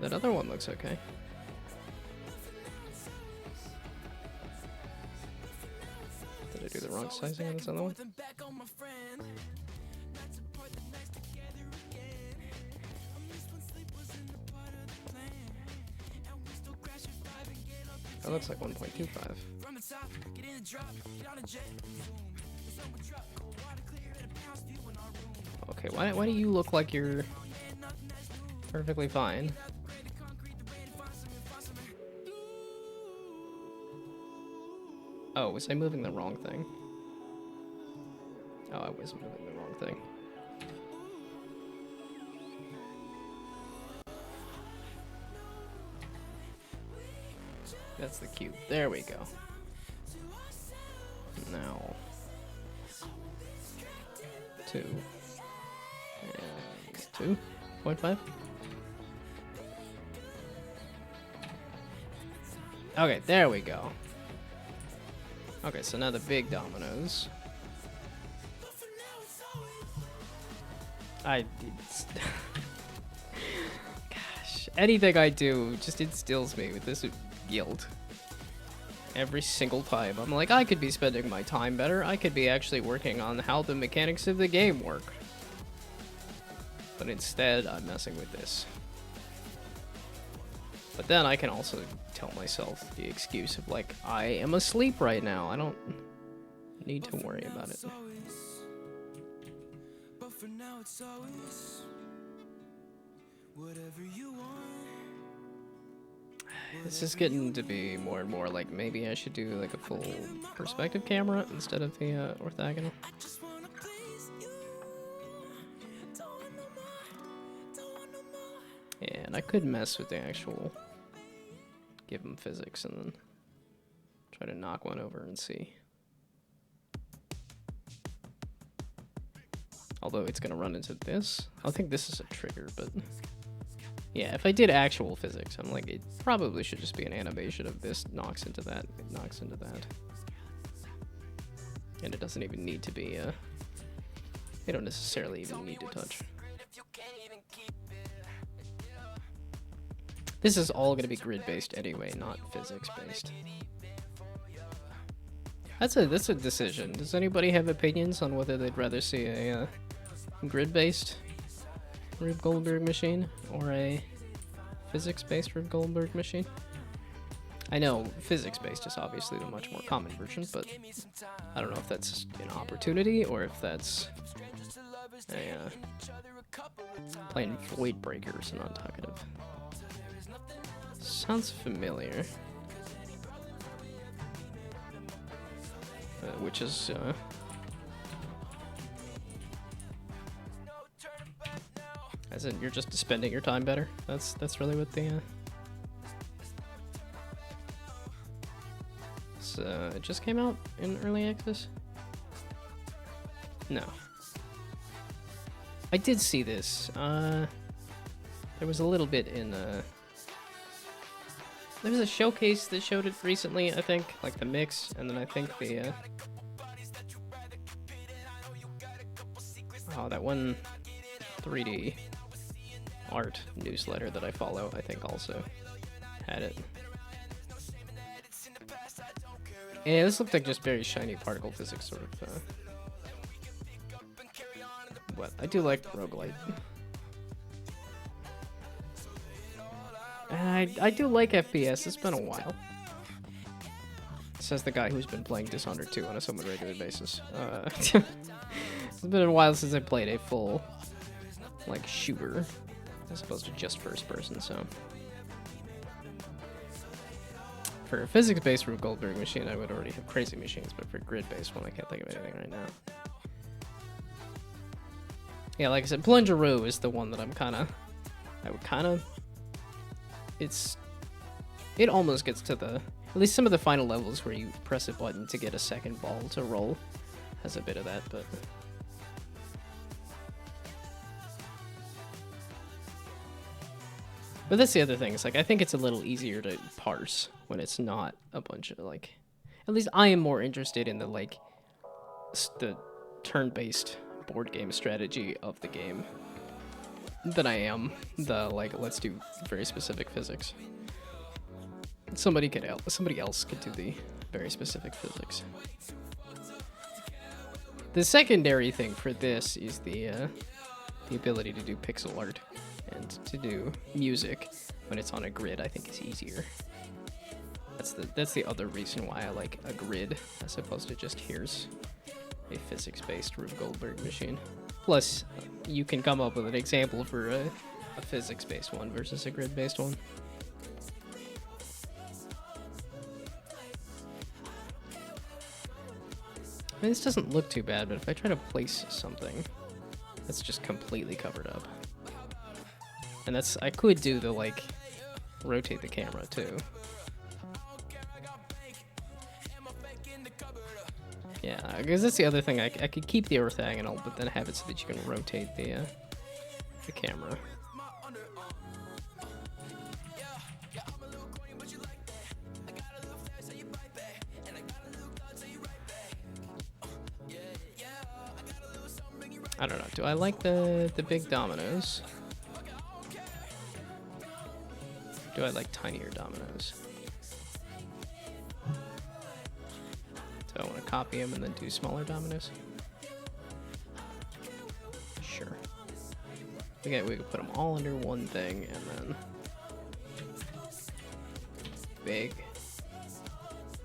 That other one looks okay. Did I do the wrong sizing on this other one? That looks like 1.25. Okay, why do you look like you're perfectly fine? Oh, was I moving the wrong thing? Oh, I was moving the wrong thing. That's the cube. There we go. Now. 2. And 2.5. Okay, there we go. Okay, so now the big dominoes. Gosh, anything I do just instills me with this guilt. Every single time. I'm like, I could be spending my time better. I could be actually working on how the mechanics of the game work. But instead, I'm messing with this. But then I can also tell myself the excuse of, like, I am asleep right now. I don't need to worry about it. But for now it's always whatever you want. This is getting to be more and more like maybe I should do like a full perspective camera instead of the orthogonal. Yeah, and I could mess with the actual, give them physics and then try to knock one over and see. Although it's gonna run into this. I think this is a trigger, but yeah, if I did actual physics, I'm like, it probably should just be an animation of this knocks into that, it knocks into that. And it doesn't even need to be, they don't necessarily even need to touch. This is all gonna be grid-based anyway, not physics-based. That's a decision. Does anybody have opinions on whether they'd rather see a grid-based Rube Goldberg machine or a physics-based Rube Goldberg machine? I know physics-based is obviously the much more common version, but I don't know if that's an opportunity or if that's a plain void breakers and not talkative. sounds familiar. Which is, as in, you're just spending your time better. That's really what the, So, it just came out in early access? No. I did see this. There was a little bit in, there was a showcase that showed it recently, I think, like the mix, and then I think the, oh, that one 3D art newsletter that I follow, I think also had it. Yeah, this looked like just very shiny particle physics sort of, what? I do like roguelite. And I do like FPS, it's been a while. Says the guy who's been playing Dishonored 2 on a somewhat regular basis. It's been a while since I played a full, like, shooter, as opposed to just first person, so. For a physics-based Rube Goldberg machine, I would already have crazy machines, but for grid-based one, I can't think of anything right now. Yeah, like I said, Plungeroo is the one that it almost gets to the, at least some of the final levels where you press a button to get a second ball to roll, has a bit of that, but. But that's the other thing, it's like, I think it's a little easier to parse when it's not a bunch of, like, at least I am more interested in the, like, the turn-based board game strategy of the game than I am the, like, let's do very specific physics. Somebody else could do the very specific physics. The secondary thing for this is the ability to do pixel art. And to do music when it's on a grid, I think is easier. That's the other reason why I like a grid as opposed to just here's a physics-based Rube Goldberg machine. Plus, you can come up with an example for a physics-based one versus a grid-based one. I mean, this doesn't look too bad, but if I try to place something, that's just completely covered up. And that's, I could do the, like, rotate the camera, too. Yeah, because that's the other thing, I could keep the orthogonal, but then have it so that you can rotate the camera. I don't know, do I like the big dominoes? Do I like tinier dominoes? Do I want to copy them and then do smaller dominoes? Sure. Okay, we could put them all under one thing and then big,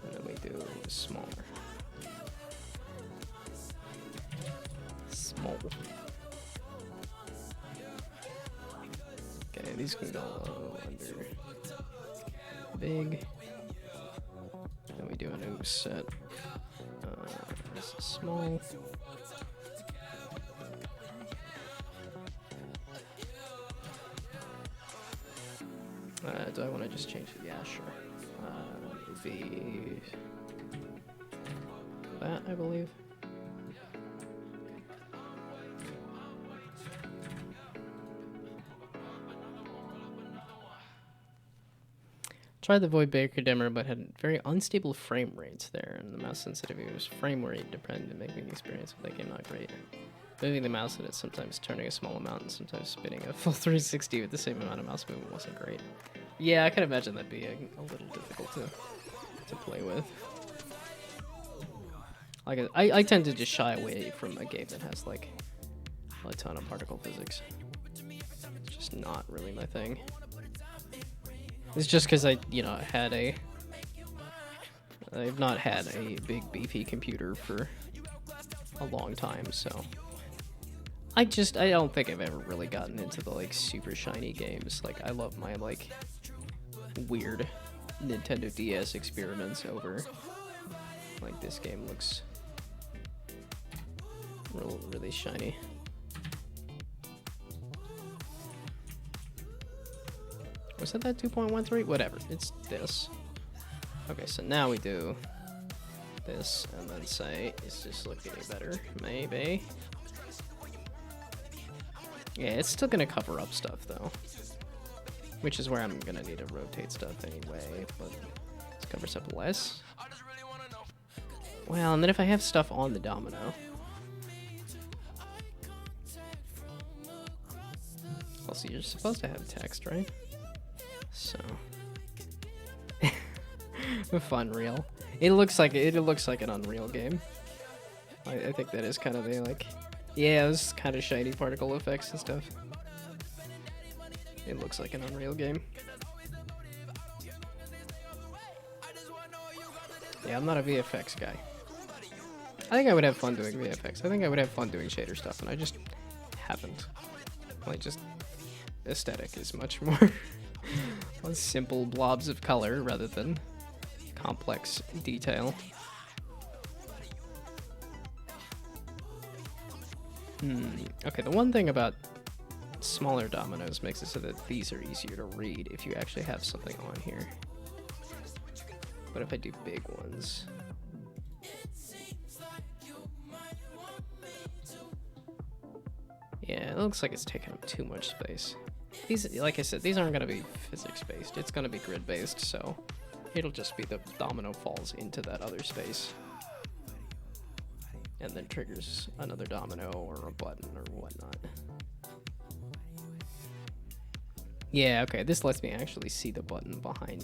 and then we do smaller. Small. Okay, these can go under big. Then we do a new set. This is small. Do I want to just change it? Yeah, sure. It'll be that, I believe. Tried the Void Baker dimmer, but had very unstable frame rates there, and the mouse sensitivity was frame rate dependent, making the experience of that game not great. Moving the mouse and it's sometimes turning a small amount and sometimes spinning a full 360 with the same amount of mouse movement wasn't great. Yeah, I can imagine that being a little difficult to play with. Like, I tend to just shy away from a game that has like a ton of particle physics. It's just not really my thing. It's just because I've not had a big beefy computer for a long time, so I don't think I've ever really gotten into the like super shiny games. Like, I love my like weird Nintendo DS experiments over. Like, this game looks really shiny. Was that 2.13? Whatever, it's this. Okay, so now we do this, and then say, is this look any better? Maybe. Yeah, it's still gonna cover up stuff, though. Which is where I'm gonna need to rotate stuff anyway, but this covers up less. Well, and then if I have stuff on the domino. Also, you're supposed to have text, right? So. Fun real. It looks like an Unreal game. I think that is kind of the like, yeah, those kind of shiny particle effects and stuff. It looks like an Unreal game. Yeah, I'm not a VFX guy. I think I would have fun doing VFX. I think I would have fun doing shader stuff, and I just haven't. Like, just aesthetic is much more simple blobs of color rather than complex detail. Okay, the one thing about smaller dominoes makes it so that these are easier to read if you actually have something on here. But if I do big ones... Yeah, it looks like it's taking up too much space. These, like I said, these aren't going to be physics-based. It's going to be grid-based, so it'll just be the domino falls into that other space. And then triggers another domino or a button or whatnot. Yeah, okay, this lets me actually see the button behind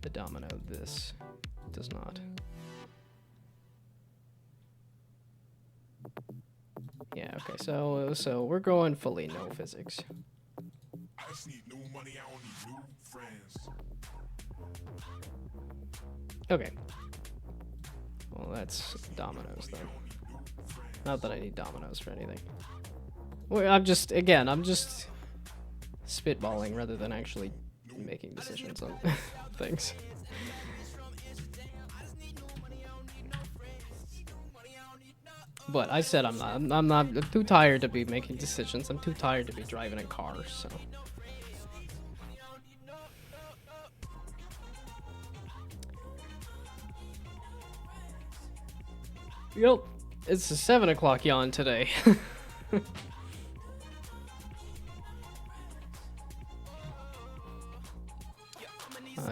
the domino. This does not. Yeah, okay, so we're going fully no physics. I just need new money, I don't need new friends. Okay. Well, that's dominoes, though. Not that I need dominoes for anything. Well, I'm just spitballing rather than actually making decisions on things. But I said I'm too tired to be making decisions. I'm too tired to be driving a car, so. Yep, it's a 7 o'clock yawn today.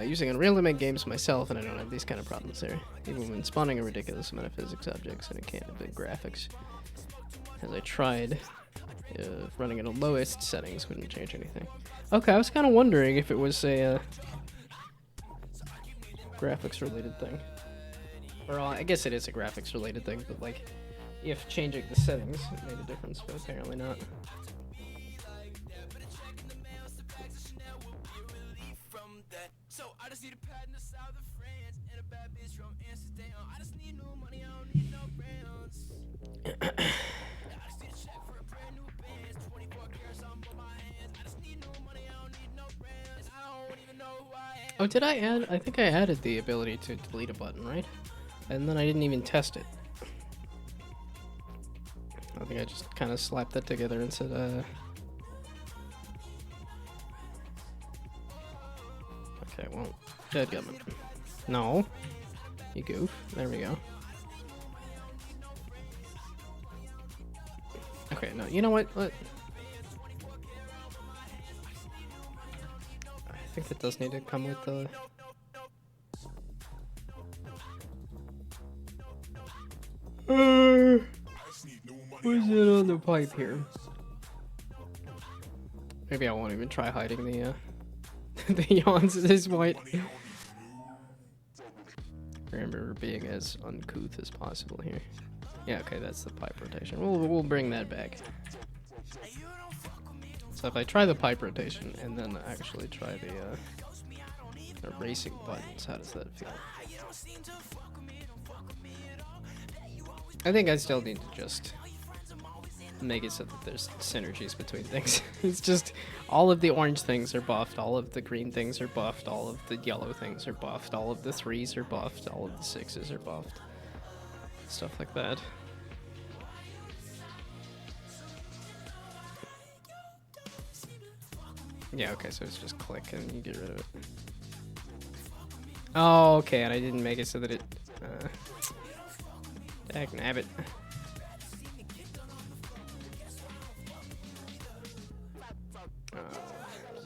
Using Unreal to make games myself, and I don't have these kind of problems there. Even when spawning a ridiculous amount of physics objects and a can of big graphics. As I tried, running at the lowest settings wouldn't change anything. Okay, I was kind of wondering if it was a graphics-related thing. Or I guess it is a graphics-related thing, but like, if changing the settings made a difference, but apparently not. Oh, did I add? I think I added the ability to delete a button, right? And then I didn't even test it. I think I just kind of slapped that together and said, Okay, well, dadgummit. No. You goof. There we go. Okay, no, you know what? I think it does need to come with the... Where's it on the pipe here? Maybe I won't even try hiding the the yawns at this point. Remember being as uncouth as possible here. Yeah, okay, that's the pipe rotation. We'll bring that back. So if I try the pipe rotation and then actually try the racing buttons, how does that feel? I think I still need to just make it so that there's synergies between things. It's just all of the orange things are buffed, all of the green things are buffed, all of the yellow things are buffed, all of the 3s are buffed, all of the 6s are buffed. Stuff like that. Yeah, okay, so it's just click and you get rid of it. Oh, okay, and I didn't make it so that it... Dag nabbit.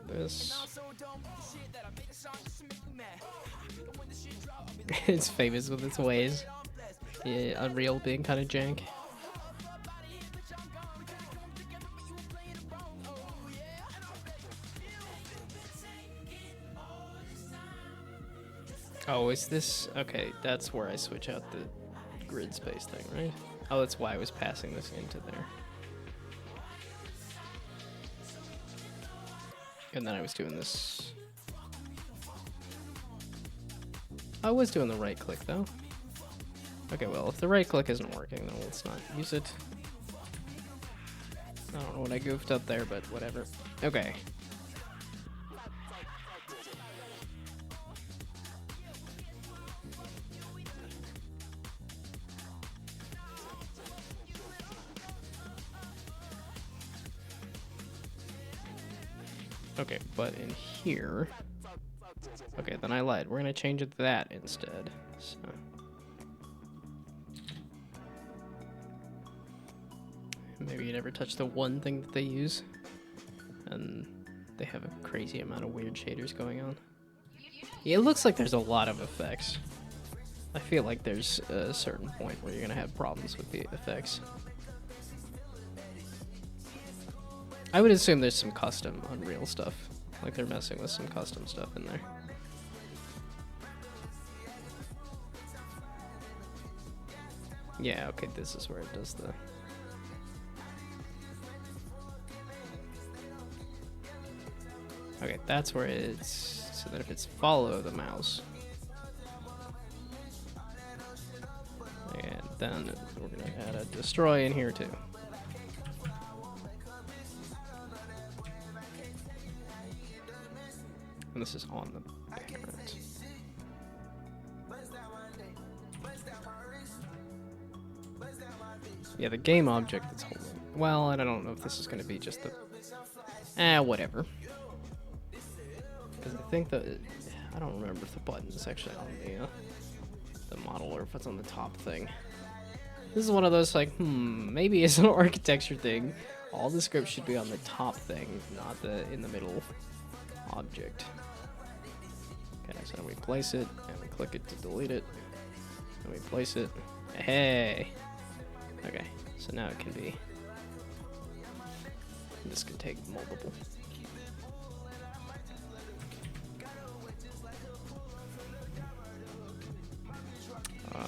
This. It's famous with its ways. Yeah, Unreal being kind of jank. Oh, is this... Okay, that's where I switch out the grid space thing, right? Oh, that's why I was passing this into there. And then I was doing this... I was doing the right click, though. Okay, well, if the right click isn't working, then let's not use it. I don't know what I goofed up there, but whatever. Okay. Okay, but in here... Okay, then I lied. We're gonna change it to that instead. So... Maybe you never touch the one thing that they use. And they have a crazy amount of weird shaders going on. Yeah, it looks like there's a lot of effects. I feel like there's a certain point where you're gonna have problems with the effects. I would assume there's some custom Unreal stuff. Like they're messing with some custom stuff in there. Yeah, okay, this is where it does the... Okay, that's where it's... So that if it's follow the mouse... And then we're gonna add a destroy in here too. And this is on the parent. Yeah, the game object that's holding. Well, and I don't know if this is going to be just the... whatever. Because I think that... I don't remember if the button is actually on the model or if it's on the top thing. This is one of those, like, maybe it's an architecture thing. All the script should be on the top thing, not the in the middle object. Okay, so then we place it, and we click it to delete it. And we place it. Hey! Okay, so now it can be... This could take multiple.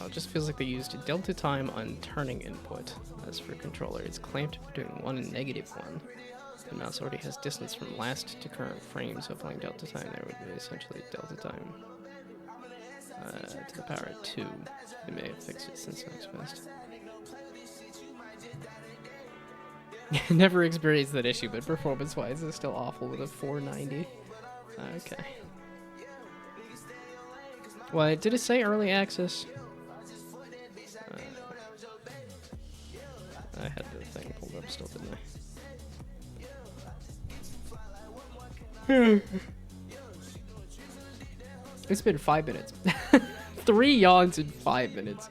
It just feels like they used delta time on turning input. As for controller, it's claimed for doing 1 and -1. The mouse already has distance from last to current frame, so applying delta time there would be essentially delta time to the power of 2. They may have fixed it since next best. Never experienced that issue, but performance-wise, it's still awful with a 490. Okay. Well, did it say early access? I had the thing pulled up still, didn't I? It's been 5 minutes. 3 yawns in 5 minutes.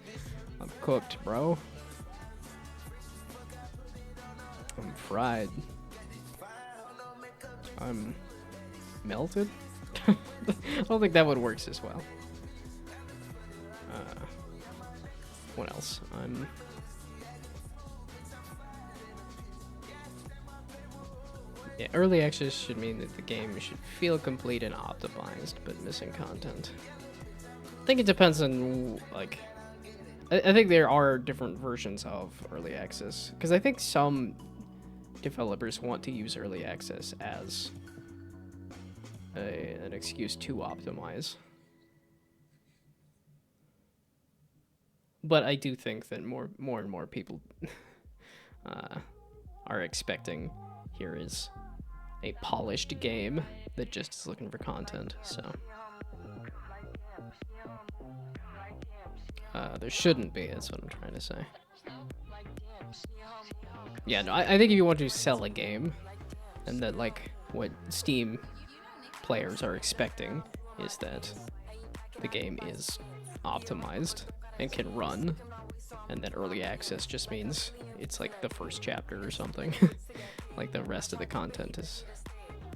I'm cooked, bro. I'm fried. I'm melted? I don't think that would work as well. What else? Yeah, early access should mean that the game should feel complete and optimized, but missing content. I think it depends on, like... I think there are different versions of early access, because I think some developers want to use early access as an excuse to optimize. But I do think that more and more people are expecting here is a polished game that just is looking for content. So there shouldn't be. That's what I'm trying to say. Yeah, no, I think if you want to sell a game, and that like what Steam players are expecting is that the game is optimized and can run, and that early access just means it's like the first chapter or something. Like the rest of the content is,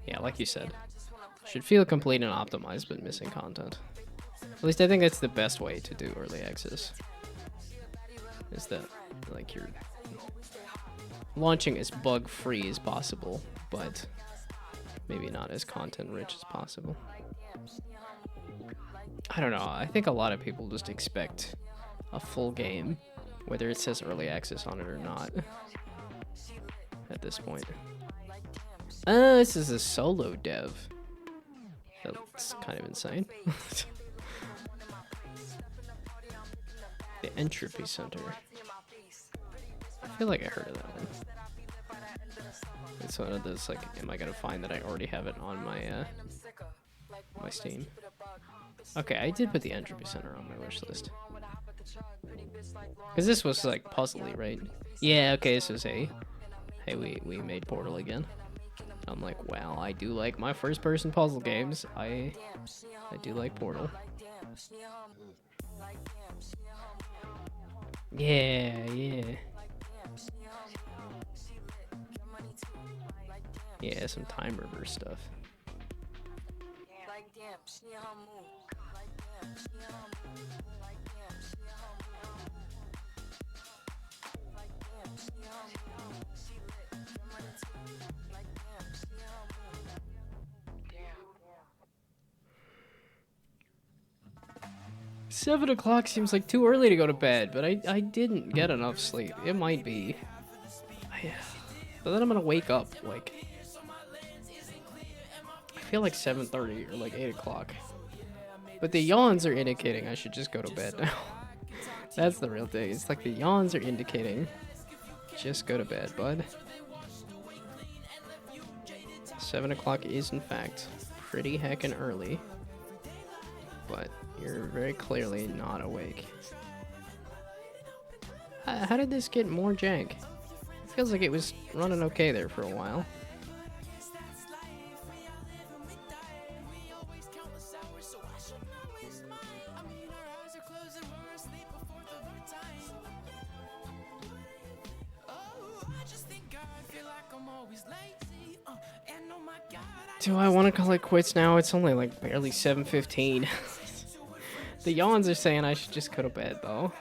yeah, like you said, should feel complete and optimized but missing content. At least I think that's the best way to do early access, is that like you're launching as bug free as possible, but maybe not as content rich as possible. I don't know, I think a lot of people just expect a full game, whether it says early access on it or not, at this point. This is a solo dev. That's kind of insane. The Entropy Center. I feel like I heard of that one. It's one of those, like, am I gonna find that I already have it on my my Steam? Okay, I did put the Entropy Center on my wish list. Because this was, like, puzzly, right? Yeah, okay, this was a... Hey, we made Portal again. I'm like, wow, I do like my first-person puzzle games. I do like Portal. Yeah, yeah. Yeah, some time reverse stuff. Seven o'clock seems like too early to go to bed, but I didn't get enough sleep. It might be. But then I'm gonna wake up, like... I feel like 7:30 or like 8 o'clock. But the yawns are indicating I should just go to bed now. That's the real thing. It's like the yawns are indicating just go to bed, bud. 7 o'clock is, in fact, pretty heckin' early. But you're very clearly not awake. How did this get more jank? It feels like it was running okay there for a while. Do I want to call it quits now? It's only like barely 7:15. The yawns are saying I should just go to bed though.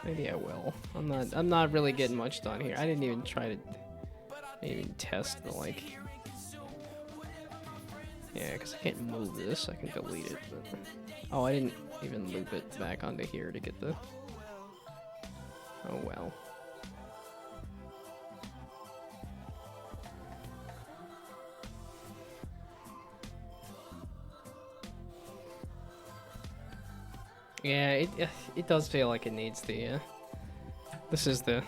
Maybe I will. I'm not really getting much done here. I didn't even test the like. Yeah, because I can't move this. I can delete it. But... Oh, I didn't even loop it back onto here to get the. Oh well. Yeah, it does feel like it needs the, this is the,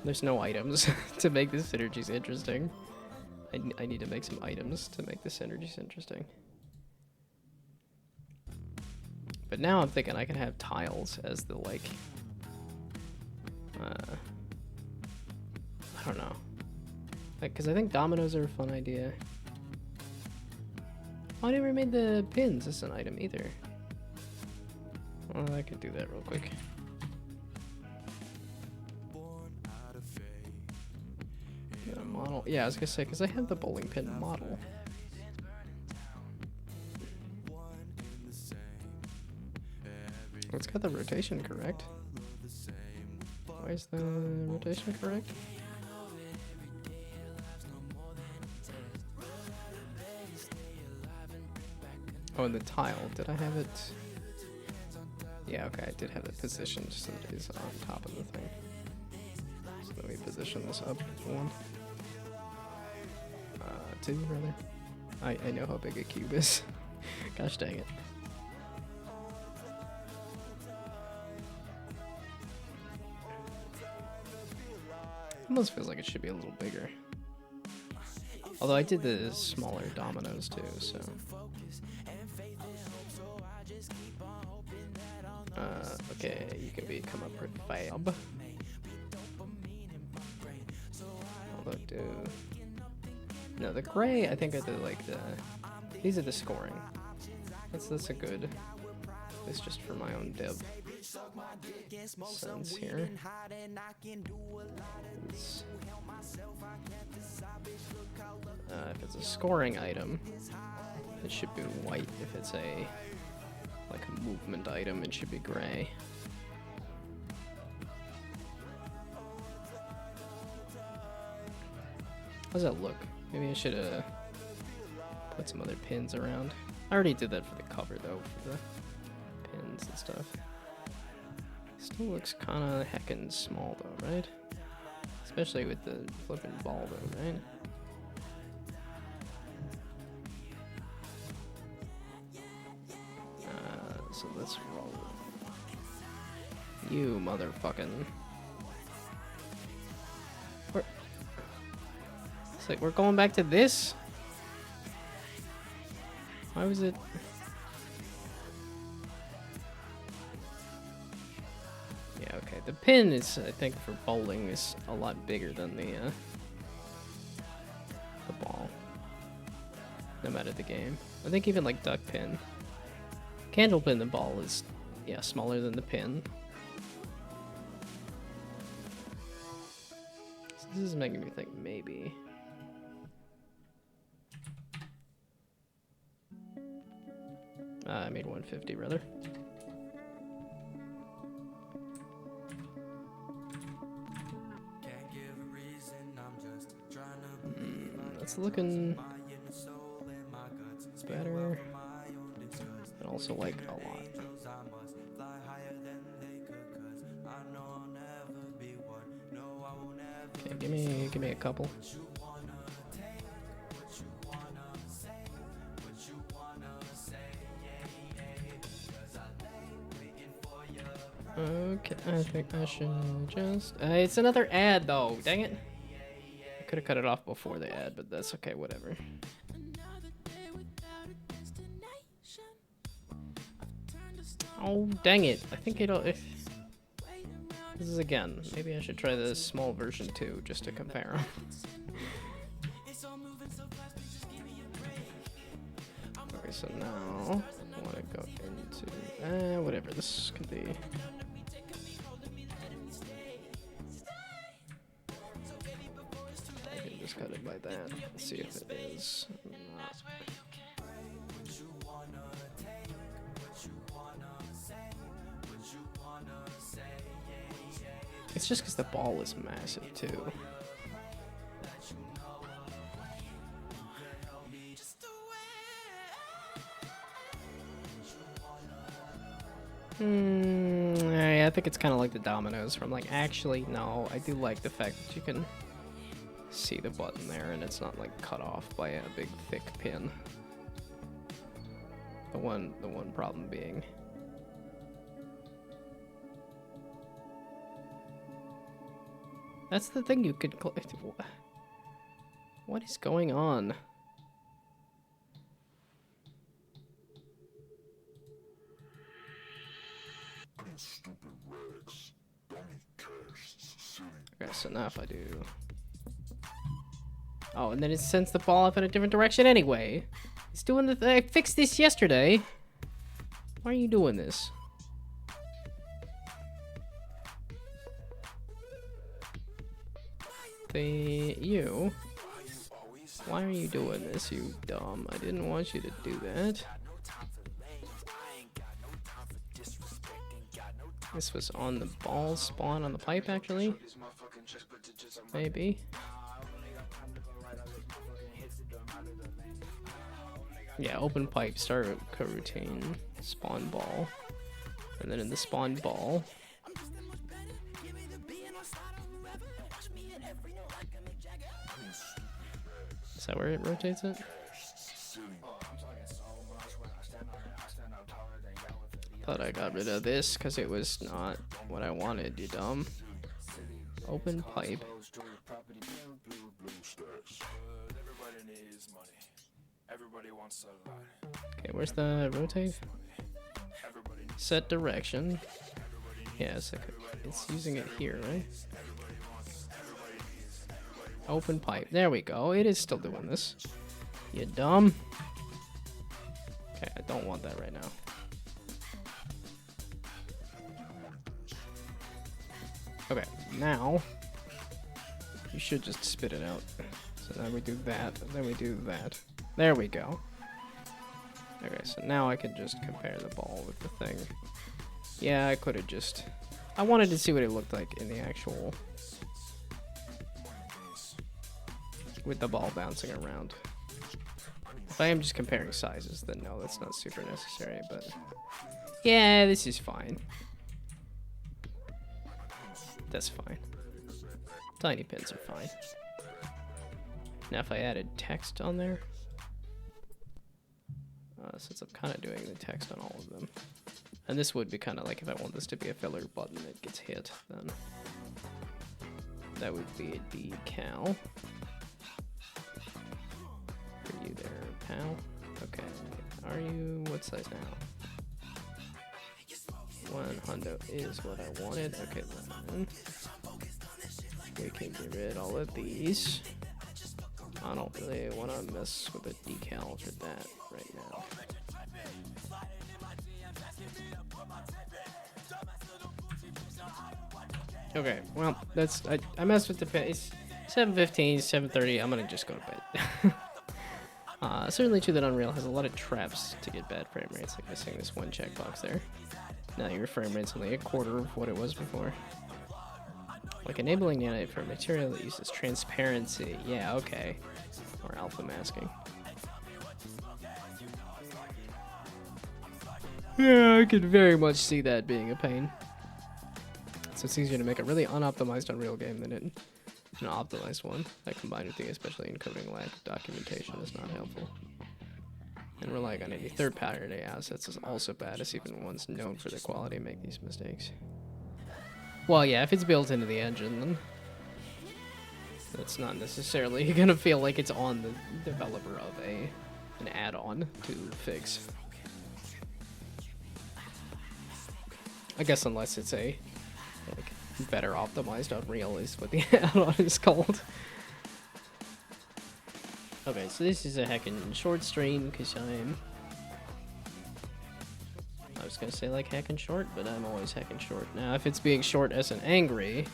there's no items to make the synergies interesting. I need to make some items to make the synergies interesting. But now I'm thinking I can have tiles as the, like, I don't know. Like, because I think dominoes are a fun idea. Oh, I never made the pins as an item either. Well, I could do that real quick. Yeah, model. Yeah, I was gonna say, because I have the bowling pin model. It's got the rotation correct. Why is the rotation correct? Oh, and the tile. Did I have it? Yeah, okay, I did have it positioned so that it is on top of the thing. So let me position this up one. Two, rather. I know how big a cube is. Gosh dang it. Almost feels like it should be a little bigger. Although I did the smaller dominoes too, so. Okay, you can become a prefab. Although, no, the gray I think are the these are the scoring. That's a good. It's just for my own dev sense here. If it's a scoring item, it should be white. If it's a movement item, it should be gray. How's that look? Maybe I should put some other pins around. I already did that for the cover though, for the pins and stuff. Still looks kind of heckin' small though, right? Especially with the flipping ball though, right? So let's roll. You motherfucking. It's like we're going back to this? Why was it? Yeah, okay. The pin is, I think, for bowling is a lot bigger than the ball. No matter the game. I think even like duck pin. Candle pin, the ball is, yeah, smaller than the pin. So this is making me think maybe. I made 150 rather. That's looking better. And also like a lot. Okay, give me a couple. Okay, I think I should just... it's another ad though, dang it. I could have cut it off before the ad, but that's okay, whatever. Oh, dang it. I think it'll... This is again. Maybe I should try the small version too, just to compare them. Okay, so now I want to go into... whatever this could be. I can just cut it by that. Let's see if it is. It's just because the ball is massive too. Yeah, I think it's kind of like the dominoes from like, actually, no, I do like the fact that you can see the button there and it's not like cut off by a big thick pin. The one problem being that's the thing you could what is going on? Okay, so now if I do... Oh, and then it sends the ball up in a different direction anyway. It's doing the... I fixed this yesterday. Why are you doing this? You... Why are you doing this, you dumb? I didn't want you to do that. This was on the ball spawn on the pipe, actually. Maybe. Yeah, open pipe, start coroutine, spawn ball. And then in the spawn ball. Is that where it rotates it? Thought I got rid of this because it was not what I wanted, you dumb. Open pipe. Everybody needs money. Everybody wants a lot. Okay, where's the rotate? Set direction. Yeah, it's using it here, right? Open pipe. There we go. It is still doing this. You dumb. Okay, I don't want that right now. Okay, now you should just spit it out. So then we do that, then we do that. There we go. Okay, so now I can just compare the ball with the thing. Yeah, I could have just... I wanted to see what it looked like in the actual... with the ball bouncing around. If I am just comparing sizes, then no, that's not super necessary, but... yeah, this is fine. That's fine. Tiny pins are fine. Now if I added text on there... since I'm kind of doing the text on all of them. And this would be kind of like if I want this to be a filler button that gets hit, then that would be a decal. For you there, pal. Okay. Are you what size now? 100 is what I wanted. Okay, then we can get rid of all of these. I don't really want to mess with a decal for that right now. Okay, well, that's I messed with the pin. It's 7:15, 7:30. I'm gonna just go to bed. Certainly true that Unreal has a lot of traps to get bad frame rates, like missing this one checkbox there. Now your frame rate's only a quarter of what it was before. Like enabling animate for material that uses transparency. Yeah, okay. Or alpha masking. Yeah, I could very much see that being a pain. So it's easier to make a really unoptimized Unreal game than an optimized one. That combined with the especially encoding lack of documentation is not helpful. And relying on any third-party assets is also bad, as even ones known for their quality make these mistakes. Well, yeah, if it's built into the engine, then that's not necessarily gonna feel like it's on the developer of an add-on to fix. I guess unless it's a like better optimized Unreal is what the add-on is called. Okay, so this is a heckin' short stream because I was gonna say like heckin' short, but I'm always heckin' short. Now, if it's being short as an angry,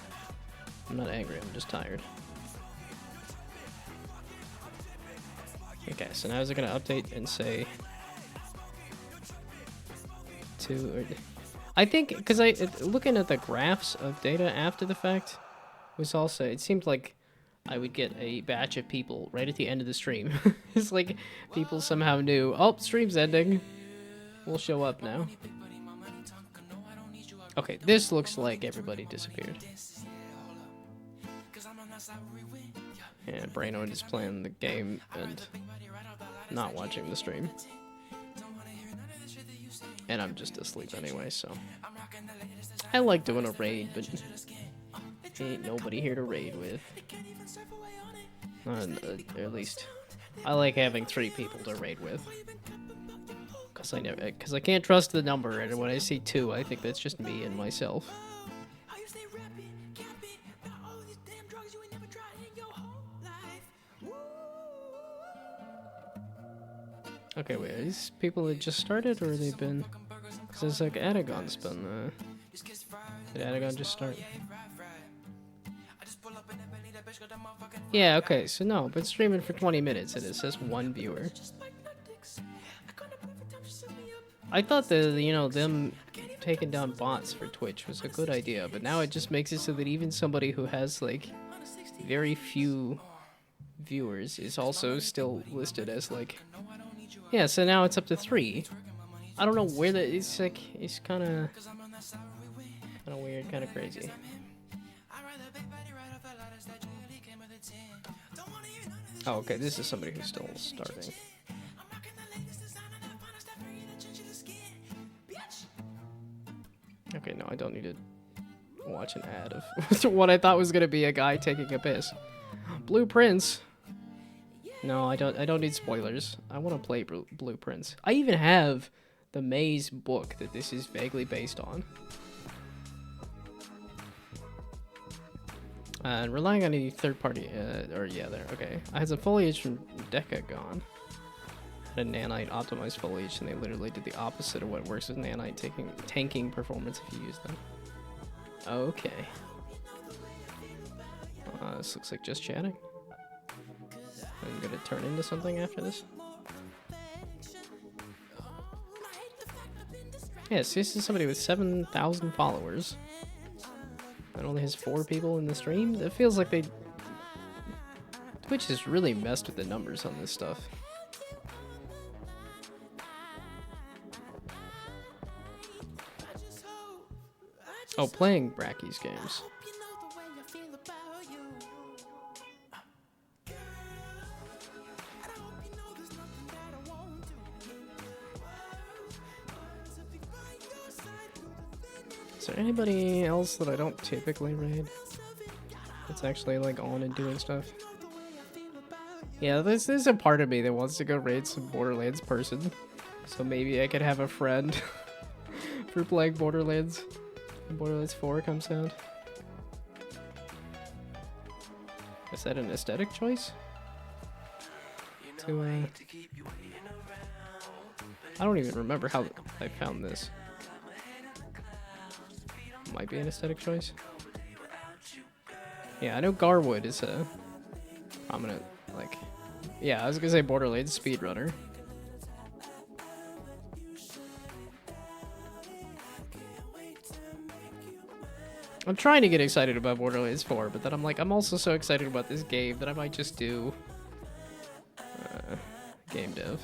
I'm not angry, I'm just tired. Okay, so now is it gonna update and say I think because looking at the graphs of data after the fact was also it seemed like I would get a batch of people right at the end of the stream. It's like people somehow knew, oh, stream's ending. We'll show up now. Okay, this looks like everybody disappeared. Yeah, Braino is playing the game and not watching the stream. And I'm just asleep anyway, so. I like doing a raid, but ain't nobody here to raid with. Or at least, I like having 3 people to raid with. Cause I can't trust the number, and when I see 2, I think that's just me and myself. Okay, wait, are these people that just started, or they've been... Cause it's like Adagon's been, Did Adagon just start? Yeah, okay, so no, been streaming for 20 minutes, and it says 1 viewer. I thought them taking down bots for Twitch was a good idea, but now it just makes it so that even somebody who has, like, very few viewers is also still listed as, like... Yeah, so now it's up to 3. I don't know where it's like, it's kinda weird, kinda crazy. Oh, okay, this is somebody who's still starting. Okay, no, I don't need to watch an ad of what I thought was gonna be a guy taking a piss. Blueprints. No, I don't need spoilers. I want to play Blueprints. I even have the Maze book that this is vaguely based on. And relying on any third party, yeah, there, okay. I had some foliage from Decagon. Had a nanite optimized foliage, and they literally did the opposite of what works with nanite, tanking performance if you use them. Okay. This looks like just chatting. I'm gonna turn into something after this. Yes, this is somebody with 7,000 followers. And only has 4 people in the stream. It feels like they... Twitch has really messed with the numbers on this stuff. Oh, playing Bracky's games. Is there anybody else that I don't typically raid that's actually like on and doing stuff? Yeah, there's a part of me that wants to go raid some Borderlands person, so maybe I could have a friend for playing Borderlands when Borderlands 4 comes out. Is that an aesthetic choice? I don't even remember how I found this. Might be an aesthetic choice. Yeah, I know Garwood is a prominent, like... Yeah, I was gonna say Borderlands speedrunner. I'm trying to get excited about Borderlands 4, but then I'm like, I'm also so excited about this game that I might just do... game dev.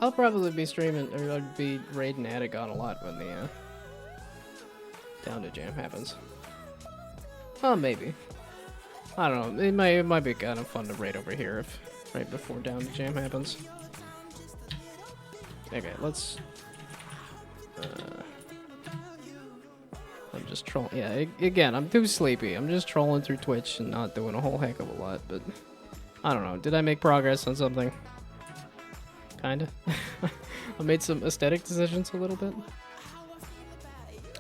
I'll probably be streaming, or I'd be raiding Adagon a lot when the Down to Jam happens. Oh, maybe. I don't know. It might be kind of fun to raid over here if right before Down to Jam happens. Okay, let's. I'm just trolling. Yeah, again, I'm too sleepy. I'm just trolling through Twitch and not doing a whole heck of a lot. But I don't know. Did I make progress on something? Kinda. I made some aesthetic decisions a little bit.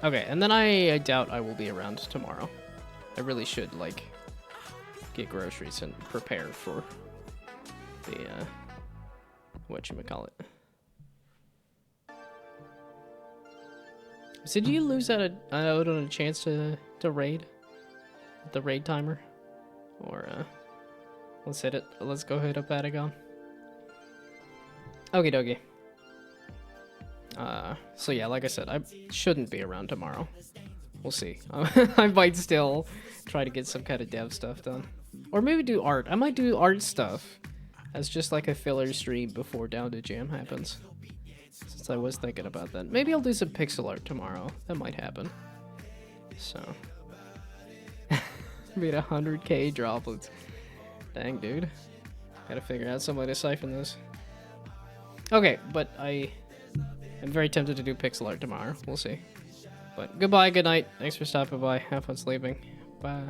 Okay, and then I doubt I will be around tomorrow. I really should, like, get groceries and prepare for the, whatchamacallit. So did you lose out on a chance to raid? The raid timer? Or, let's hit it. Let's go hit up Adagon. Okie dokie. So yeah, like I said, I shouldn't be around tomorrow. We'll see. I might still try to get some kind of dev stuff done. Or maybe do art. I might do art stuff as just like a filler stream before Down to Jam happens. Since I was thinking about that. Maybe I'll do some pixel art tomorrow. That might happen. So. Made 100k droplets. Dang, dude. Gotta figure out some way to siphon this. Okay, but I am very tempted to do pixel art tomorrow. We'll see. But goodbye, good night. Thanks for stopping by. Have fun sleeping. Bye.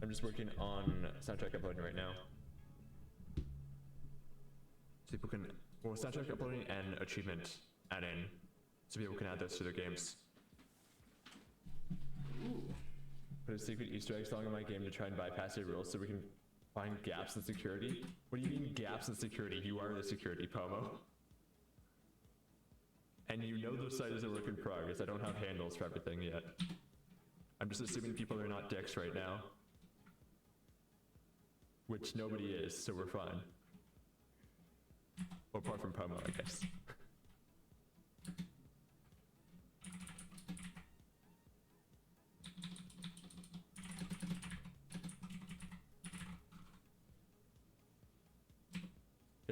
I'm just working on soundtrack uploading right now. So people can, well, soundtrack uploading and achievement add-in, so people can add those to their games. Put a secret Easter egg song in my game to try and bypass your rules so we can find gaps in security. What do you mean gaps in security? You are the security, Pomo. And you know the site is a work in progress. I don't have handles for everything yet. I'm just assuming people are not dicks right now. Which nobody is, so we're fine. Well, apart from Pomo, I guess.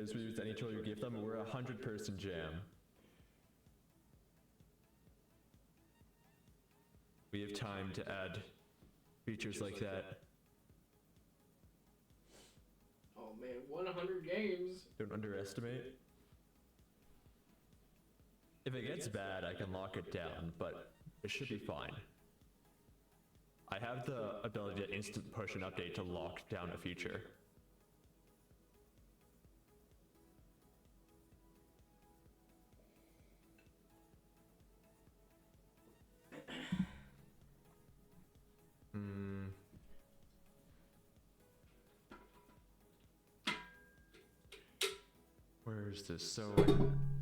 videos we use any tool you give them. We're a 100-person jam. We have time to add features like that. Oh man, 100 games. Don't underestimate. If it gets bad, I can lock it down, but it should be fine. I have the ability to instant push an update to lock down a feature. Where's this? So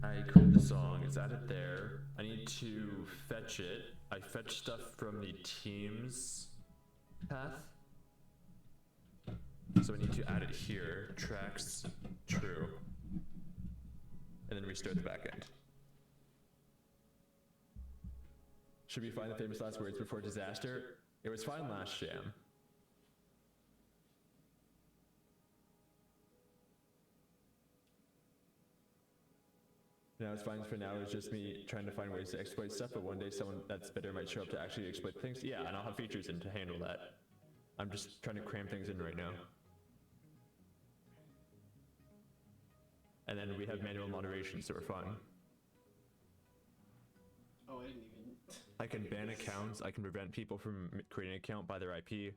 I create the song, it's added there. I need to fetch it. I fetch stuff from the team's path. So I need to add it here, tracks true. And then restart the backend. Should we find the famous last words before disaster? It was fine last jam. Now it's fine for now, it's just me trying to find ways to exploit stuff, but one day someone that's better might show up to actually exploit things. Yeah, and I'll have features in to handle that. I'm just trying to cram things in right now. And then we have manual moderation, so we're fine. Oh, I didn't even... I can ban accounts, I can prevent people from creating an account by their IP.